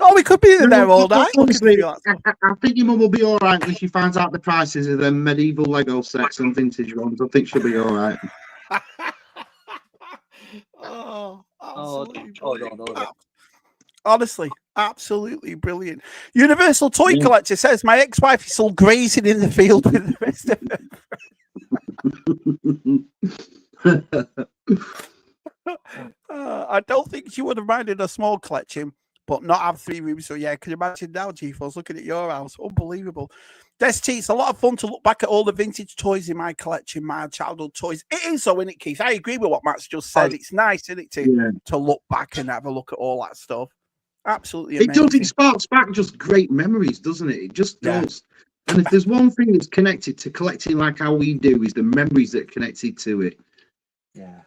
Oh, we could be in there all night. Honestly, I think your mum will be all right when she finds out the prices of them medieval Lego sets and vintage ones. I think she'll be all right. Oh, absolutely Honestly, absolutely brilliant. Universal Toy Collector says my ex-wife is still grazing in the field with the rest of them. I don't think she would have minded a small collection, but not have 3 rooms. So yeah, can you imagine now, G-Force, looking at your house? Unbelievable. Des T, it's a lot of fun to look back at all the vintage toys in my collection, my childhood toys. It is so, isn't it, Keith? I agree with what Matt's just said. It's nice, isn't it, to look back and have a look at all that stuff. Absolutely amazing. It does. It sparks back just great memories, doesn't it? It just does. And if there's one thing that's connected to collecting like how we do, is the memories that are connected to it. Yeah.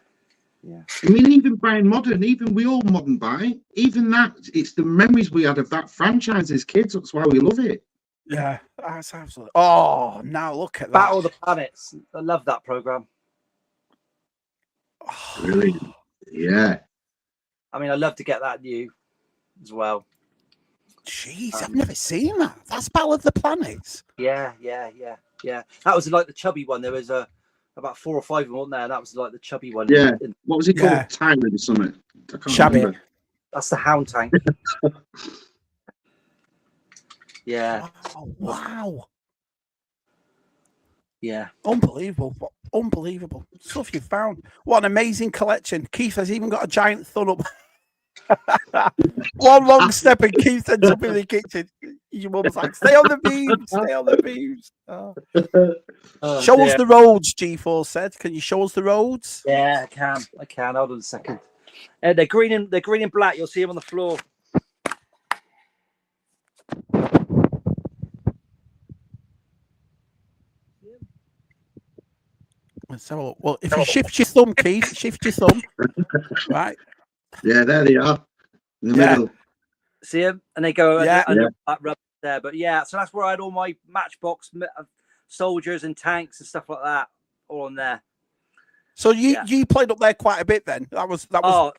Yeah. I mean, even buying modern, even we all modern buy, even that, it's the memories we had of that franchise as kids. That's why we love it. Yeah, that's absolutely. Oh, now look at that. Battle of the Planets. I love that program. Oh. Brilliant. Yeah. I mean, I'd love to get that new as well. Jeez, I've never seen that. That's Battle of the Planets. Yeah. That was like the chubby one. There was about 4 or 5 of them, wasn't there? That was like the chubby one. Yeah. What was it called? Tyrant or something? Shabby. Remember. That's the Hound Tank. Yeah. Oh, wow. Yeah. Unbelievable. Unbelievable. Stuff you found. What an amazing collection. Keith has even got a giant thumb up. One wrong step and Keith ends up in the kitchen. Your mum's like, stay on the beams, stay on the beams. Oh. Show us the roads, G4 said. Can you show us the roads? Yeah, I can. Hold on a second. They're green and black. You'll see them on the floor. Let's have a look. Well, if you shift your thumb, Keith, shift your thumb. Right. Yeah, there they are. In the middle. See them? And they go under that rubber there. But yeah, so that's where I had all my Matchbox soldiers and tanks and stuff like that all on there. So you played up there quite a bit then. That was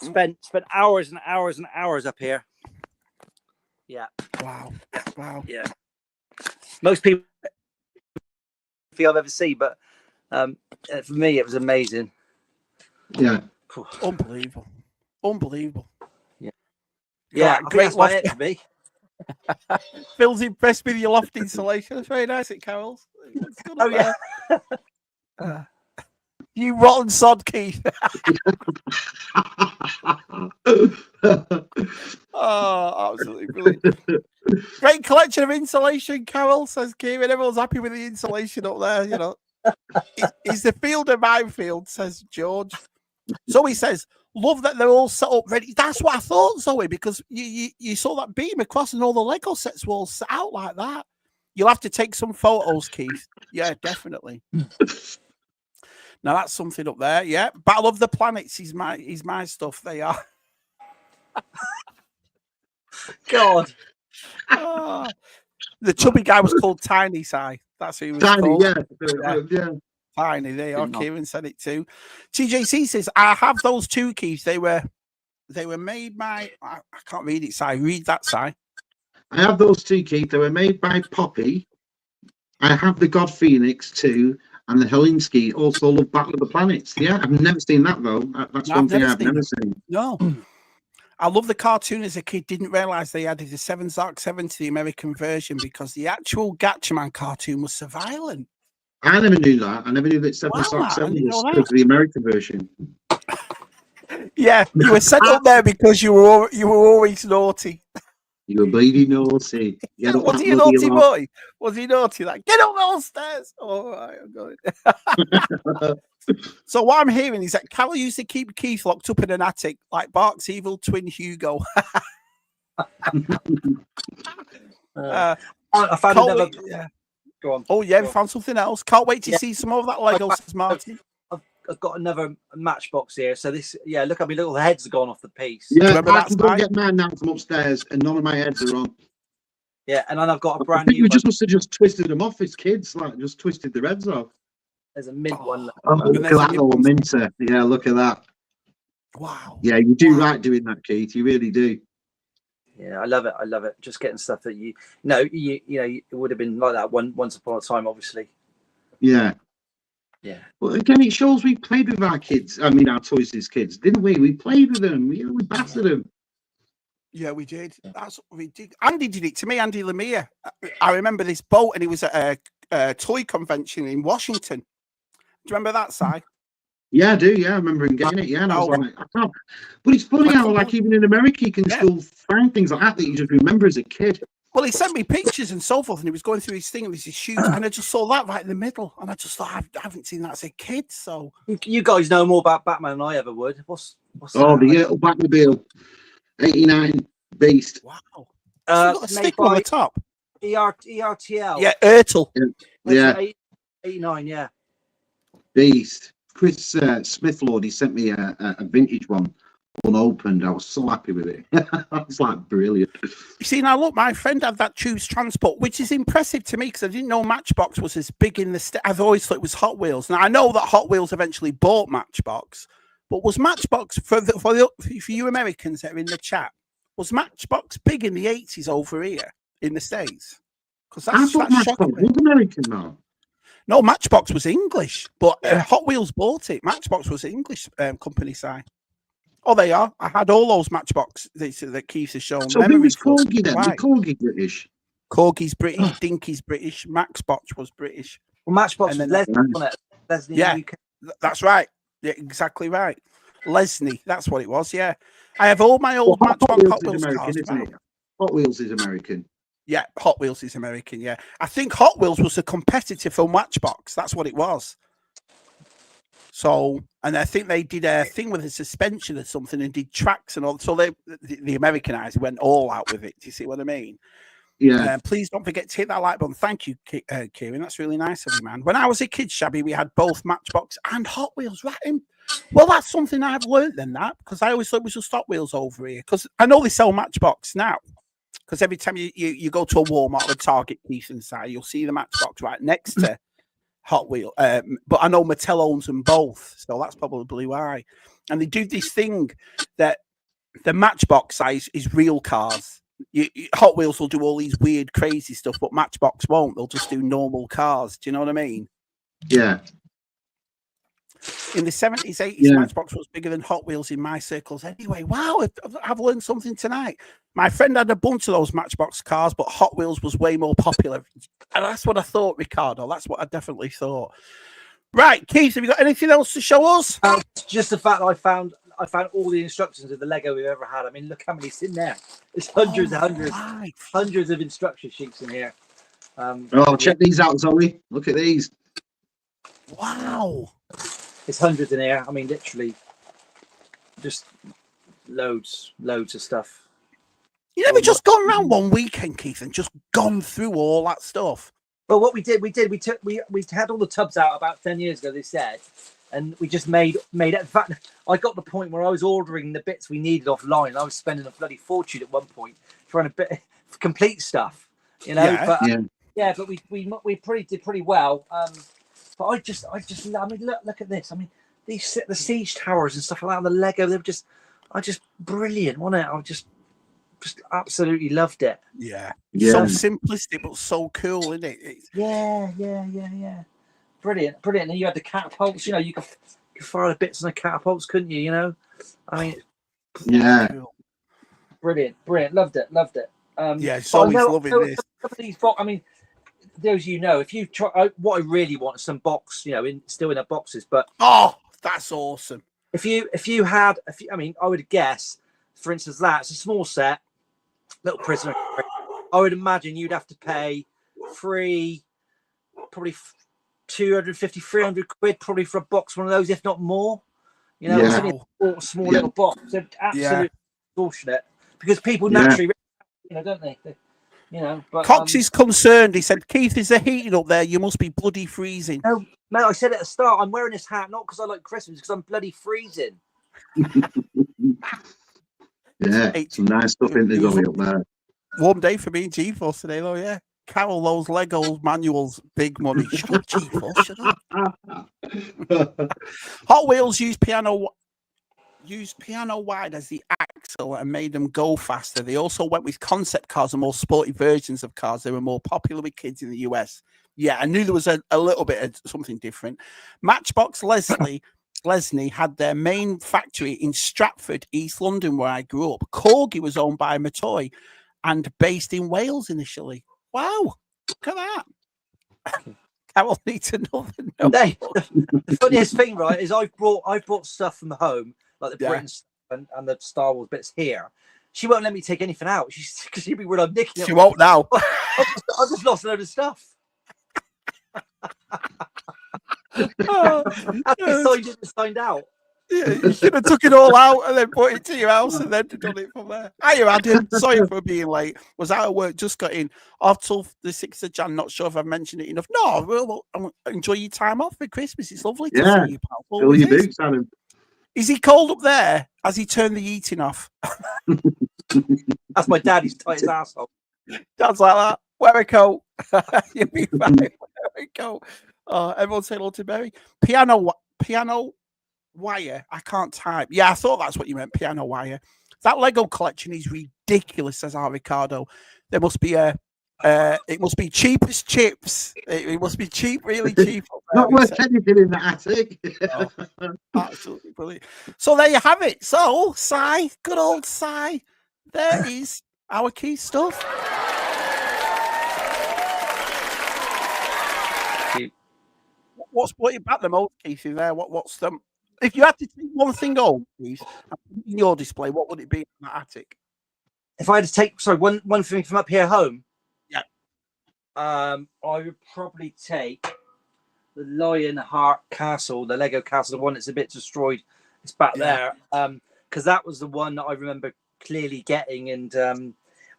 spent hours and hours and hours up here. Yeah. Wow. Yeah. Most people I've ever seen, but for me it was amazing. Yeah. Unbelievable. Yeah, great loft it for me. Phil's impressed with your loft insulation. It's very nice at Carol's. Oh yeah. You rotten sod, Keith. Oh, absolutely brilliant. Great collection of insulation, Carol, says Kieran. Everyone's happy with the insulation up there, you know. Is the field a minefield, says George. Zoe says, love that they're all set up ready. That's what I thought, Zoe, because you saw that beam across and all the Lego sets were all set out like that. You'll have to take some photos, Keith. Yeah, definitely. Now that's something up there. Yeah, Battle of the Planets is my stuff. They are. God. Oh, the chubby guy was called Tiny Si. That's who he was called. Yeah. Tiny. There you are. Kieran said it too. TJC says, I have those two, Keith. They were made by I can't read it, Si. Read that, Si. I have those two, Keith. They were made by Poppy. I have the God Phoenix too, and the Helsinki. Also love Battle of the Planets. Yeah, I've never seen that though. That's one thing I've never seen. No. I love the cartoon as a kid. Didn't realize they added the Seven Dark Seven to the American version because the actual Gatchaman cartoon was so violent. I never knew that. I never knew that Seven Dark Seven was because of the American version. Yeah, you were sent up there because you were always naughty. You were bleeding naughty. Was he a naughty boy? Was he naughty? Like, get up those stairs. All right, I'm going. So what I'm hearing is that Carol used to keep Keith locked up in an attic like Bark's evil twin Hugo. I found another. Yeah. Go on. Oh yeah, we found something else. Can't wait to see some more of that Lego, says Martin. I've got another matchbox here. So this, yeah, look at my little heads have gone off the piece. Yeah, I can go and get mine now from upstairs, and none of my heads are on. Yeah, and then I've got a I brand think new. we just must have just twisted them off as kids, like just twisted their heads off. There's a mint one. Oh, look at that little minter. Yeah, look at that. Wow. Yeah, you do right doing that, Keith. You really do. Yeah, I love it. I love it. Just getting stuff that you know, it would have been like that once upon a time, obviously. Yeah. Yeah. Well, again, it shows we played with our kids. I mean, our toys as kids, didn't we? We played with them. We battered them. Yeah, we did. That's what we did. Andy did it to me, Andy Lemire. I remember this boat, and he was at a toy convention in Washington. Do you remember that, Si? Yeah, I do. Yeah, I remember him getting it. Yeah, and I was like, I can't. But it's funny how, like, even in America, you can still find things like that you just remember as a kid. Well, he sent me pictures and so forth, and he was going through his thing and his shoes, and I just saw that right in the middle, and I just thought I haven't seen that as a kid. So you guys know more about Batman than I ever would. What's that? The little Batmobile, 89 Beast. Wow. So got a sticker on the top. ERTL. Yeah, Ertl. Yeah. 89. Yeah. Beast. Chris Smith, Lord, he sent me a vintage one unopened. I was so happy with it. It's like brilliant. You see, now look, my friend had that Choose Transport, which is impressive to me because I didn't know Matchbox was as big in the I've always thought it was Hot Wheels. Now I know that Hot Wheels eventually bought Matchbox, but was Matchbox for you Americans that are in the chat? Was Matchbox big in the 80s over here in the States? Because I thought Matchbox was American now. No, Matchbox was English, but Hot Wheels bought it. Matchbox was an English company side. Oh, they are. I had all those Matchbox that Keith has shown. So who was Corgi then? Was Corgi British? Corgi's British, Dinky's British, Matchbox was British. Well, Matchbox was Leslie, wasn't it? Leslie, yeah, that's right. Yeah, exactly right. Leslie, that's what it was, yeah. I have all my old Matchbox Hot Wheels American, cars. Isn't it? Hot Wheels is American. Yeah, Hot Wheels is American, yeah. I think Hot Wheels was a competitor for Matchbox. That's what it was. So, and I think they did a thing with a suspension or something and did tracks and all. So the Americanized went all out with it. Do you see what I mean? Yeah. Please don't forget to hit that like button. Thank you, Kieran. That's really nice of you, man. When I was a kid, Shabby, we had both Matchbox and Hot Wheels. Right? Well, that's something I've learned then, that, because I always thought it was just Hot Wheels over here. Because I know they sell Matchbox now. Because every time you go to a Walmart or a Target piece inside, you'll see the Matchbox right next to Hot Wheel. But I know Mattel owns them both, so that's probably why. And they do this thing that the Matchbox size is real cars. Hot Wheels will do all these weird, crazy stuff, but Matchbox won't. They'll just do normal cars. Do you know what I mean? Yeah. In the 70s, 80s, Matchbox was bigger than Hot Wheels in my circles. Anyway, wow, I've learned something tonight. My friend had a bunch of those Matchbox cars, but Hot Wheels was way more popular. And that's what I thought, Ricardo. That's what I definitely thought. Right, Keith, have you got anything else to show us? Just the fact that I found all the instructions of the Lego we've ever had. I mean, look how many's in there. There's hundreds of instruction sheets in here. Check these out, Zoe. Look at these. Wow. There's hundreds in here. I mean, literally, just loads of stuff. You never just gone around one weekend, Keith, and just gone through all that stuff. Well, what we did, we had all the tubs out about 10 years ago, they said, and we just made it. In fact, I got the point where I was ordering the bits we needed offline. I was spending a bloody fortune at one point trying to complete stuff, you know. Yeah. But we did pretty well. But I just, I mean, look at this. I mean, the siege towers and stuff like that, and the Lego, they were just brilliant, wasn't it? I just absolutely loved it. Yeah. So simplistic, but so cool, isn't it? Yeah. Brilliant. And you had the catapults, you know, you could fire the bits on the catapults, couldn't you? You know, I mean, cool. Brilliant. Loved it. So he's loving this. Some of these I mean, those, you know, if you try, what I really want is some box, you know, still in their boxes. But that's awesome. If you had, I mean, I would guess, for instance, it's a small set, little prisoner. I would imagine you'd have to pay probably 250, 300 quid probably for a box, one of those, if not more. You know, Yeah. it's only a small little box. They're absolutely extortionate because people naturally, you know, don't they? You know, but Cox is concerned. He said, "Keith, is the heating up there? You must be bloody freezing." No, mate, I said at the start, I'm wearing this hat not because I like Christmas, because I'm bloody freezing. Yeah, some nice stuff in the gully up there. Warm day for me in GeForce today, though. Yeah, Carol, those Lego manuals, big money. Shut up, GeForce. Shut up. Hot Wheels used piano wide as the axle and made them go faster. They also went with concept cars and more sporty versions of cars. They were more popular with kids in the US. Yeah, I knew there was a little bit of something different. Matchbox Lesney had their main factory in Stratford, East London, where I grew up. Corgi was owned by Matoy and based in Wales initially. Wow, look at that. Carol needs another note. The funniest thing, right, is I've brought stuff from home, like the Britain stuff and the Star Wars bits here. She won't let me take anything out. Because she'd be worried I'm nicking it. She won't now. I just lost a load of stuff. Signed out. Yeah, you should have took it all out and then put it to your house and then done it from there. Hiya, Adam. Sorry for being late. Was out of work, just got in. Off till the 6th of Jan. Not sure if I've mentioned it enough. No, well, enjoy your time off for Christmas. It's lovely to see you, pal. Fill your boots, Adam. Is he cold up there? Has he turned the heating off? That's my dad. He's tight as asshole. Dad's like that. Wear a coat. You'll be fine. Wear a coat. Everyone say hello to Berry. Piano wire. I can't type. Yeah, I thought that's what you meant. Piano wire. That Lego collection is ridiculous, says our Ricardo. There must be it must be cheap as chips. It must be cheap, really cheap. Not worth anything in the attic. Absolutely brilliant. So there you have it. So, Si, good old Si. There is our key stuff. What about the most, Keith? In there, what's the? If you had to take one thing home, Keith, in your display, what would it be in that attic? If I had to take, one thing from up here home. Yeah. I would probably take the Lionheart Castle, the Lego Castle, the one that's a bit destroyed. It's back there. Because that was the one that I remember clearly getting, and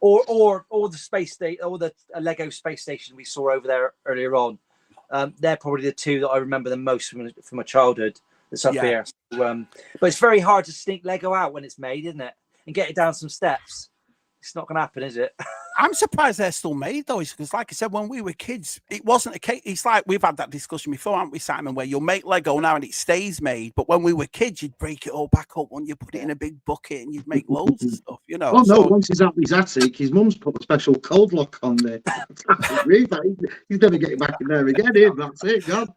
or the space station, or the Lego space station we saw over there earlier on. They're probably the two that I remember the most from my childhood. That's up here. So, but it's very hard to sneak Lego out when it's made, isn't it? And get it down some steps. It's not going to happen, is it? I'm surprised they're still made, though, because, like I said, when we were kids, it wasn't a case. It's like we've had that discussion before, haven't we, Simon? Where you'll make Lego now and it stays made, but when we were kids, you'd break it all back up when you put it in a big bucket and you'd make loads of stuff, you know. Oh no! Once he's out his attic, his mum's put a special cold lock on there. He's never getting back in there again. That's it, God.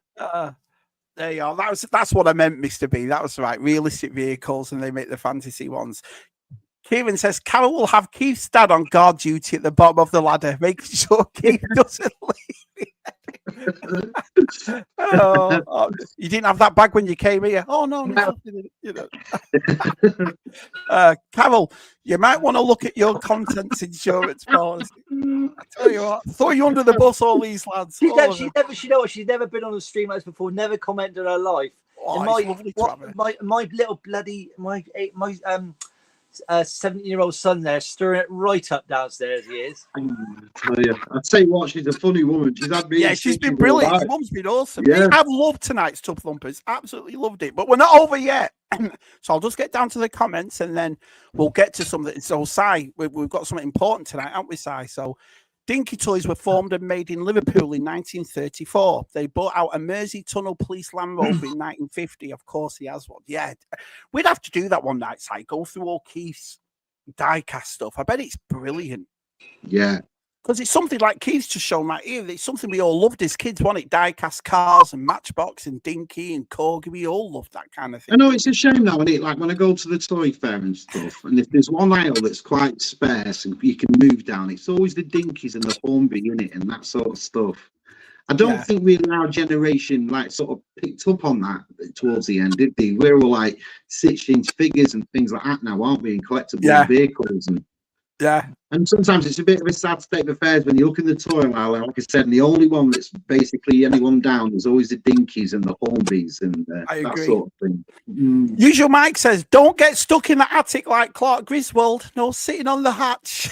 There you are. That's what I meant, Mr. B. That was right. Realistic vehicles, and they make the fantasy ones. Kieran says Carol will have Keith's dad on guard duty at the bottom of the ladder, making sure Keith doesn't leave. You didn't have that bag when you came here. Oh no. You know. Carol, you might want to look at your contents insurance policy. I tell you what, throw you under the bus, all these lads. She's never been on a stream like this before. Never commented in her life. Oh, my little bloody 17-year-old son there, stirring it right up downstairs. He is. I'd say what, she's a funny woman. She's had me. Yeah, she's been brilliant. His mum's been awesome. Yeah. I've loved tonight's Tub Thumpers. Absolutely loved it. But we're not over yet. So I'll just get down to the comments and then we'll get to something. So, Si, we've got something important tonight, haven't we, Si? So, Dinky Toys were formed and made in Liverpool in 1934. They bought out a Mersey Tunnel police Land Rover in 1950. Of course, he has one. Yeah, we'd have to do that one night, Si. Go through all Keith's die-cast stuff. I bet it's brilliant. Yeah. Because it's something like Keith's just shown right here. It's something we all loved as kids, wasn't it? Die-cast cars and Matchbox and Dinky and Corgi. We all loved that kind of thing. I know it's a shame now, when I go to the toy fair and stuff, and if there's one aisle that's quite sparse and you can move down, it's always the Dinkies and the Hornby in it and that sort of stuff. I don't think really our generation sort of picked up on that towards the end, did they? We're all like 6-inch figures and things like that now, aren't we? And collectible vehicles and. Yeah. And sometimes it's a bit of a sad state of affairs when you look in the toy aisle. Like I said, and the only one that's basically anyone down is always the Dinkies and the Hornbys and I that agree. sort of thing. Mm. Usual Mike says, don't get stuck in the attic like Clark Griswold. No sitting on the hatch.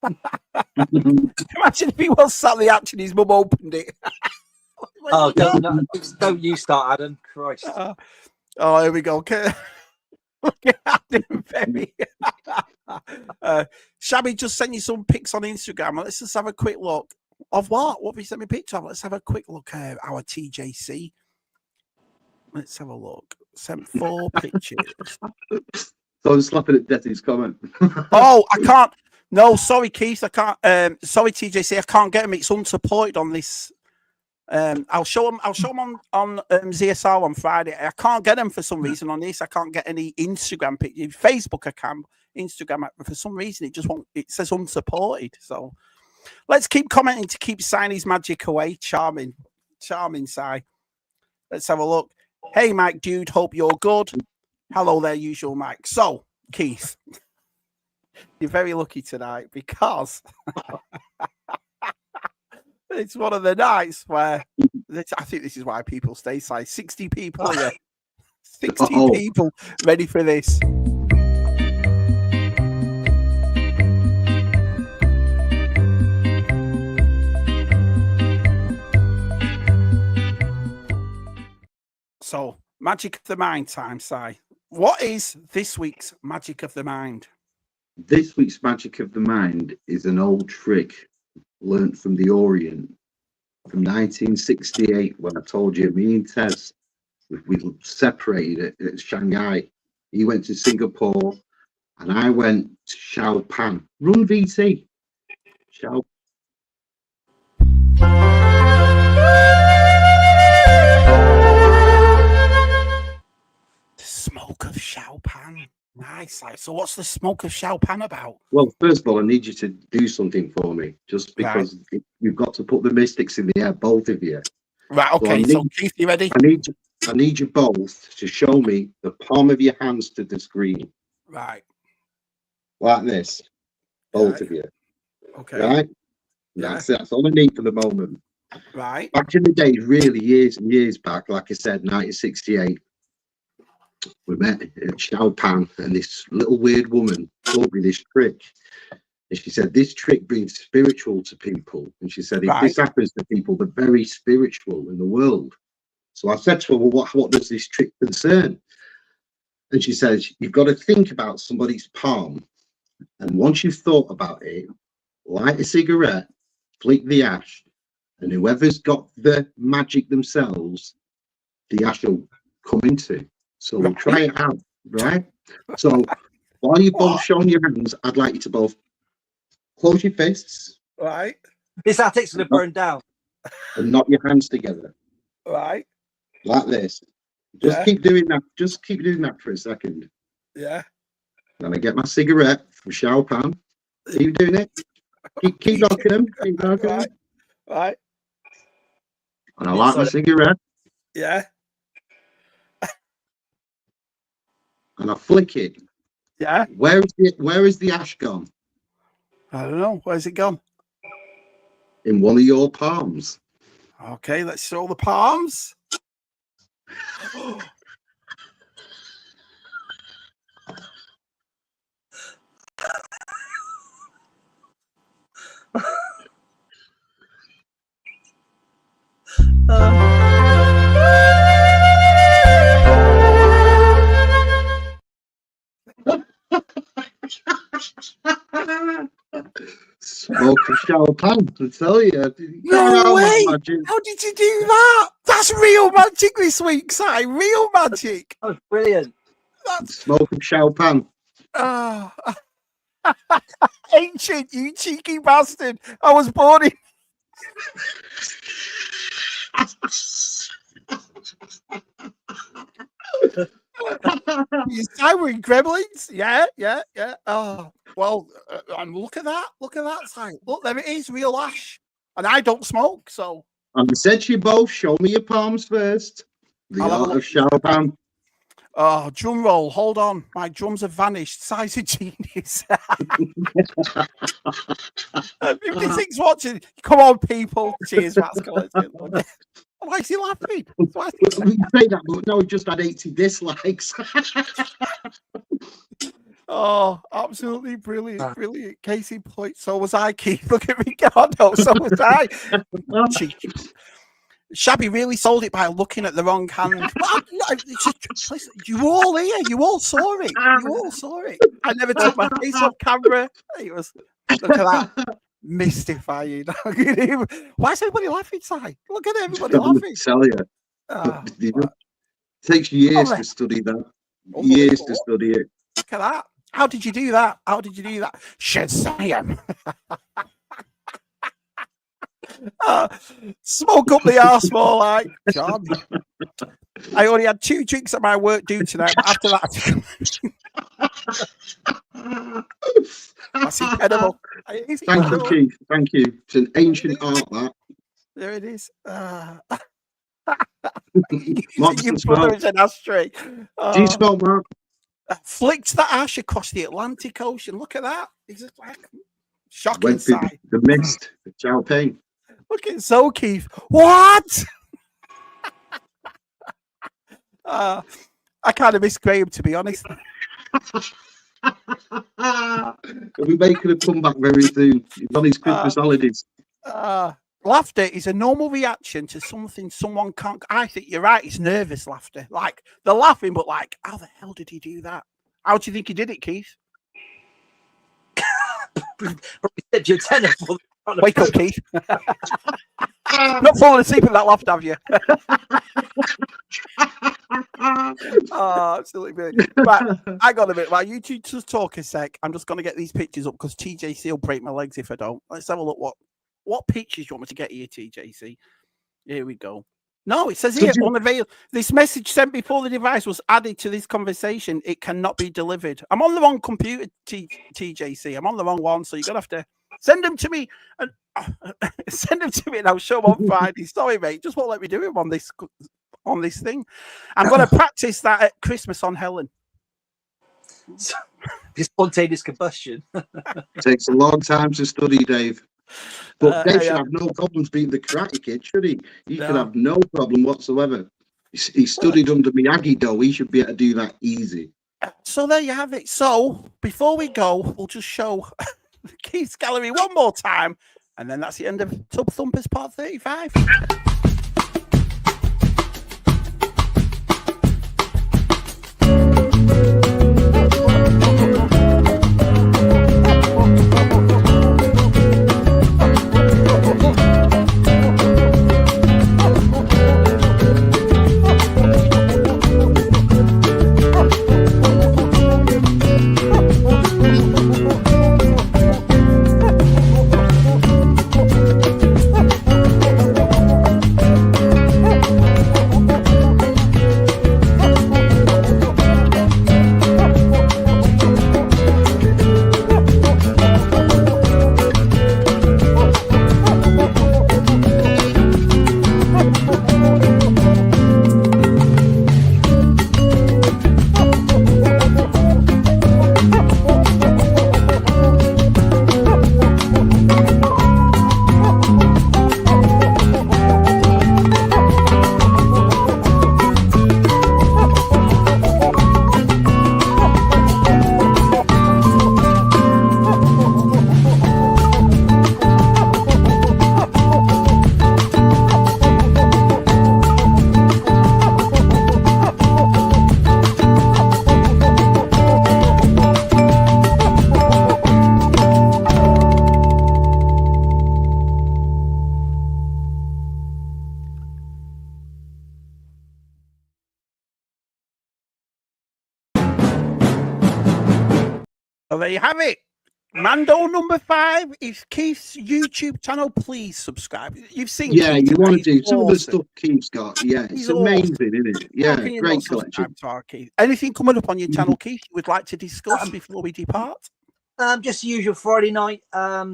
Imagine if he was sat on the hatch and his mum opened it. Oh, don't you start, Adam. Christ. Oh, here we go. Look at Adam Berry. Shabby just sent you some pics on Instagram. Let's just have a quick look. Of what? What have you sent me a picture of? Let's have a quick look at our TJC. Let's have a look. Sent 4 pictures. So I'm slapping at Detty's comment. Oh, I can't. No, sorry, Keith. I can't. Sorry, TJC. I can't get them. It's unsupported on this. I'll show them on ZSR on Friday. I can't get them for some reason on this. I can't get any Instagram pictures. Facebook I can. Instagram for some reason it just won't. It says unsupported. So let's keep commenting to keep Signy's magic away. Charming, Si. Let's have a look. Hey, Mike, dude. Hope you're good. Hello there, usual Mike. So, Keith, you're very lucky tonight because it's one of the nights where I think this is why people stay silent. 60 people here. 60 people ready for this. So, Magic of the Mind time, Si. What is this week's Magic of the Mind? This week's Magic of the Mind is an old trick learnt from the Orient from 1968 when I told you me and Tez, we separated at Shanghai. He went to Singapore and I went to Xiaopan. Run VT. Xiao. Smoke of Xiaopan. Nice. So what's the Smoke of Xiaopan about? Well, first of all, I need you to do something for me, just because you've got to put the mystics in the air, both of you. Right, okay. So Keith, you ready? I need you both to show me the palm of your hands to the screen. Right. Like this. Both of you. Okay. Right? Yeah. That's all I need for the moment. Right. Back in the day, really years and years back, like I said, 1968, we met at Xiaopan and this little weird woman taught me this trick. And she said, this trick brings spiritual to people. And she said, if this happens to people, they're very spiritual in the world. So I said to her, well, what does this trick concern? And she says, you've got to think about somebody's palm. And once you've thought about it, light a cigarette, flick the ash, and whoever's got the magic themselves, the ash will come into. So we'll try it out, right? So while you're both showing your hands, I'd like you to both close your fists. Right. This attic's going to burn down. And knock your hands together. Right. Like this. Just keep doing that. Just keep doing that for a second. Yeah. Then I get my cigarette from Xiaopan. Keep doing it. Keep knocking them. Keep knocking them. Right. And I light my cigarette. Yeah. And I flick it. Yeah. Where is the ash gone? I don't know. Where's it gone? In one of your palms. Okay, let's show the palms. Smoke of Xiaopan, to tell you. No way! How did you do that? That's real magic this week, Si. Real magic. That was brilliant. Smoke of Xiaopan. Ancient, you cheeky bastard. I was born in. You say we're gremlins? Yeah. Oh, well, and look at that. Look at that sign. Look, there it is, real ash. And I don't smoke, so. And I said to you both, show me your palms first. The art of Xiaopan. Oh, drum roll. Hold on. My drums have vanished. Size of genius. 56 watching. Come on, people. Cheers, Pascal. Why is he laughing? Why is he We say that, but no, we just had 80 dislikes. Oh, absolutely brilliant, brilliant. Casey point. So was I, Keith. Look at me. God, no, so was I. Cheeky. Shabby really sold it by looking at the wrong hand. Listen, you all here. You all saw it. You all saw it. I never took my face off camera. It was, look at that. Mystifying. Why is everybody laughing, Si? Look at everybody laughing. Tell you. It takes years to study that. Years to study it. Look at that. How did you do that? How did you do that? Shazam. Smoke up the arse more like John. I only had 2 drinks at my work due tonight, but after that, that's incredible. Thank you, Keith. Thank you. It's an ancient art, that. There it is. Lots Your of smell. brother is an ashtray. Do you smell, Mark? Flicked the ash across the Atlantic Ocean. Look at that. He's just like shocking Went through sight. the mist, the Chow Pain. Look at so Keith. What? I kind of miss Graham, to be honest. We're making a comeback very soon. He's on his Christmas holidays. Laughter is a normal reaction to something someone can't. I think you're right. It's nervous laughter. Like they're laughing, but like, how the hell did he do that? How do you think he did it, Keith? Wake up, Keith. Not falling asleep with that laugh, have you? Oh, absolutely brilliant. Right, I got a bit. Right, you two just talk a sec. I'm just going to get these pictures up because TJC will break my legs if I don't. Let's have a look. What pictures you want me to get here, TJC? Here we go. No, it says here, unavailable. This message sent before the device was added to this conversation. It cannot be delivered. I'm on the wrong computer, TJC. I'm on the wrong one, so you're going to have to send them to me and send them to me and I'll show them on Friday. Sorry, mate. Just won't let me do it on this thing. I'm going to practice that at Christmas on Helen. Spontaneous combustion. Takes a long time to study, Dave. But Dave should have no problems being the Karate Kid, should he? He could have no problem whatsoever. He studied under Miyagi-Do. He should be able to do that easy. So there you have it. So before we go, we'll just show Keith's gallery one more time. And then that's the end of Tub Thumpers Part 35. So there you have it. Mando number 5 is Keith's YouTube channel. Please subscribe. You've seen. Yeah, Keith you want to tonight. do some of the stuff Keith's got. Yeah, it's amazing, isn't it? Yeah, great collection. Keith. Anything coming up on your channel, Keith, you would like to discuss before we depart? Just the usual Friday night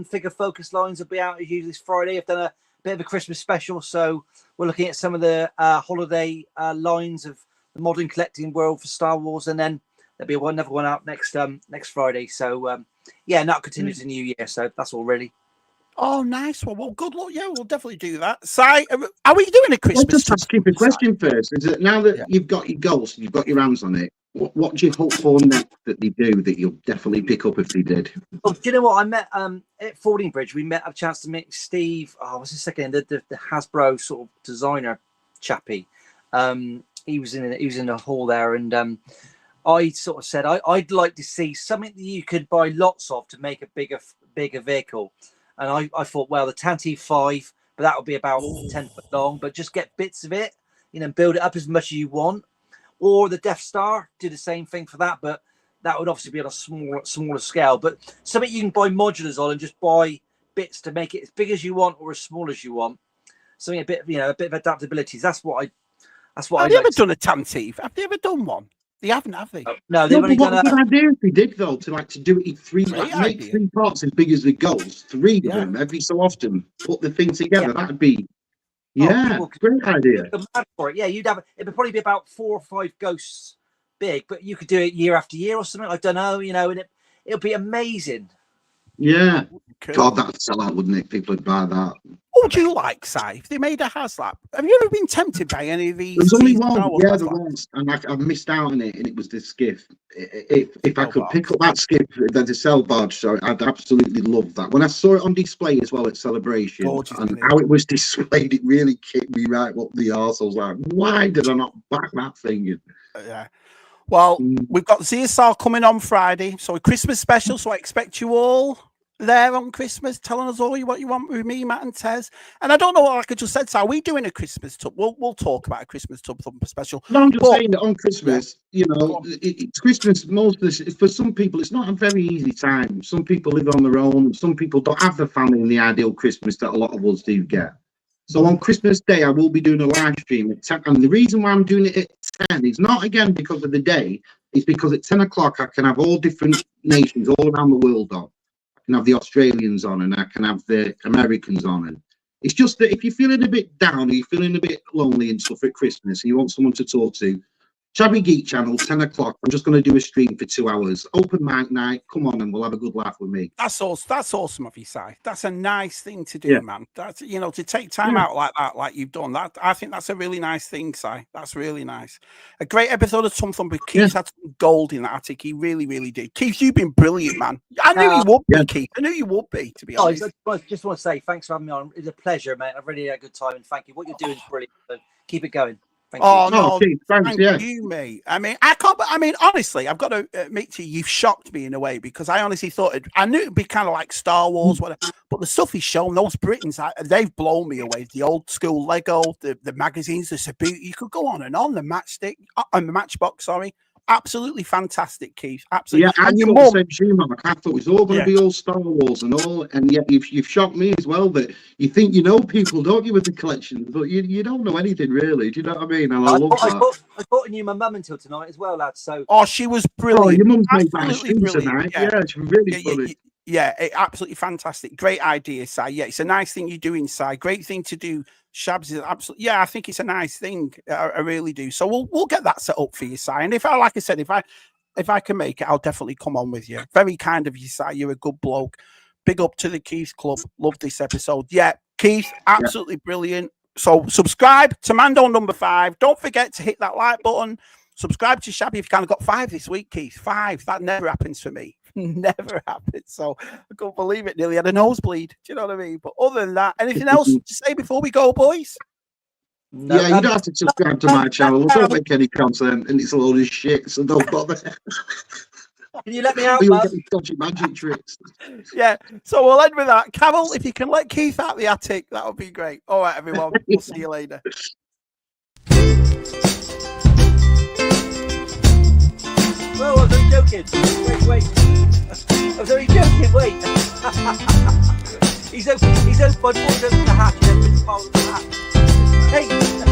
figure focus lines will be out as usual this Friday. I've done a bit of a Christmas special, so we're looking at some of the holiday lines of modern collecting world for Star Wars, and then there'll be another one out next Friday. So yeah, and that'll continue to New Year. So that's all really. Oh, nice one. Well, good luck. Yeah, we'll definitely do that. Si, are we doing a Christmas? Let's just ask you a question first. Is it now that you've got your goals and you've got your hands on it? What do you hope for next that they do that you'll definitely pick up if they did? Well, do you know what I met at Fordingbridge? We met a chance to meet Steve. Oh, what's his second? The Hasbro sort of designer chappie. He was in a hall there, and I sort of said I'd like to see something that you could buy lots of to make a bigger vehicle. And I thought, well, the Tantive 5, but that would be about 10 foot long, but just get bits of it, build it up as much as you want. Or the Death Star, do the same thing for that, but that would obviously be on a smaller scale. But something you can buy modulars on and just buy bits to make it as big as you want or as small as you want. Something a bit of adaptability. That's what I. Have you ever done a Tantive? Have they ever done one? They haven't, have they? No, they've only done a good idea if they did though to do it in three, make 3 parts as big as the goals, 3 of them every so often, put the thing together. That'd be great idea. For it. Yeah, it'd probably be about 4 or 5 ghosts big, but you could do it year after year or something. I don't know, and it'll be amazing. Yeah, God, that'd sell out, wouldn't it? People would buy that. What would you like, Si, if they made a HasLab? Have you ever been tempted by any of these? There's only one, there was, and I missed out on it, and it was the skiff. If I could pick up that skiff, then the cell barge, so I'd absolutely love that. When I saw it on display as well at Celebration, and how it was displayed, it really kicked me right up the arse. I was like, why did I not back that thing? Yeah. Well, we've got ZSR coming on Friday, so a Christmas special. So I expect you all there on Christmas, telling us all what you want with me, Matt and Tez. And I don't know, like I just said, so are we doing a Christmas tub? We'll talk about a Christmas Tub Thumper special. No, I'm just saying that on Christmas, it's Christmas. For some people, it's not a very easy time. Some people live on their own. Some people don't have the family in the ideal Christmas that a lot of us do get. So on Christmas Day, I will be doing a live stream at 10. And the reason why I'm doing it at 10 is not, again, because of the day. It's because at 10 o'clock, I can have all different nations all around the world on. I can have the Australians on, and I can have the Americans on. And it's just that if you're feeling a bit down or you're feeling a bit lonely and stuff at Christmas and you want someone to talk to, Shabby Geek Channel, 10 o'clock. I'm just going to do a stream for 2 hours. Open mic night. Come on, and we'll have a good laugh with me. That's awesome. That's awesome of you, Si. That's a nice thing to do, man. That's to take time out like that, like you've done. That I think that's a really nice thing, Si. That's really nice. A great episode of Tub Thumpers. Keith had some gold in that attic. He really, really did. Keith, you've been brilliant, man. I knew you would be, Keith. I knew you would be, to be honest. I just want to say thanks for having me on. It's a pleasure, mate. I've really had a good time, and thank you. What you're doing is brilliant. So keep it going. Thank you. Thank you, mate. I mean, honestly, I've got to admit to you, you've shocked me in a way, because I honestly thought I knew it'd be kind of like Star Wars, whatever, but the stuff he's shown, those Britons, they've blown me away. The old school Lego, the magazines, the Sabu, you could go on and on. The matchstick, and the Matchbox, sorry. Absolutely fantastic, Keith. Absolutely. Yeah, I thought the same, Mark. I thought it was all going to be all Star Wars and all, and yet you've shocked me as well that you think you know people, don't you, with the collections, but you don't know anything really. Do you know what I mean? And I love that. I thought I knew my mum until tonight as well, lads. So she was brilliant. Oh, your mum's made that stream tonight. Yeah, she's really funny. Yeah, absolutely fantastic. Great idea, Si. Yeah, it's a nice thing you're doing, Si. Great thing to do. Shabs is absolutely, I think it's a nice thing. I really do. So we'll get that set up for you, Si. And if I can make it, I'll definitely come on with you. Very kind of you, Si. You're a good bloke. Big up to the Keith Club. Love this episode. Yeah, Keith, absolutely brilliant. So subscribe to Mando No. 5. Don't forget to hit that like button. Subscribe to Shabby if you kind of got 5 this week, Keith. 5. That never happens for me. Never happened. So I couldn't believe it. Nearly had a nosebleed. Do you know what I mean? But other than that, anything else to say before we go, boys? No, you don't have to subscribe to my channel. I don't make any content, and it's a load of shit, so don't bother. Can you let me out, you'll get these dodgy magic tricks. Yeah, so we'll end with that. Carol, if you can let Keith out the attic, that would be great. All right, everyone. We'll see you later. Well, I was only joking. Wait. I was only joking. Wait. He's open. My boy's open the hatch. Everybody's following the hatch. Hey.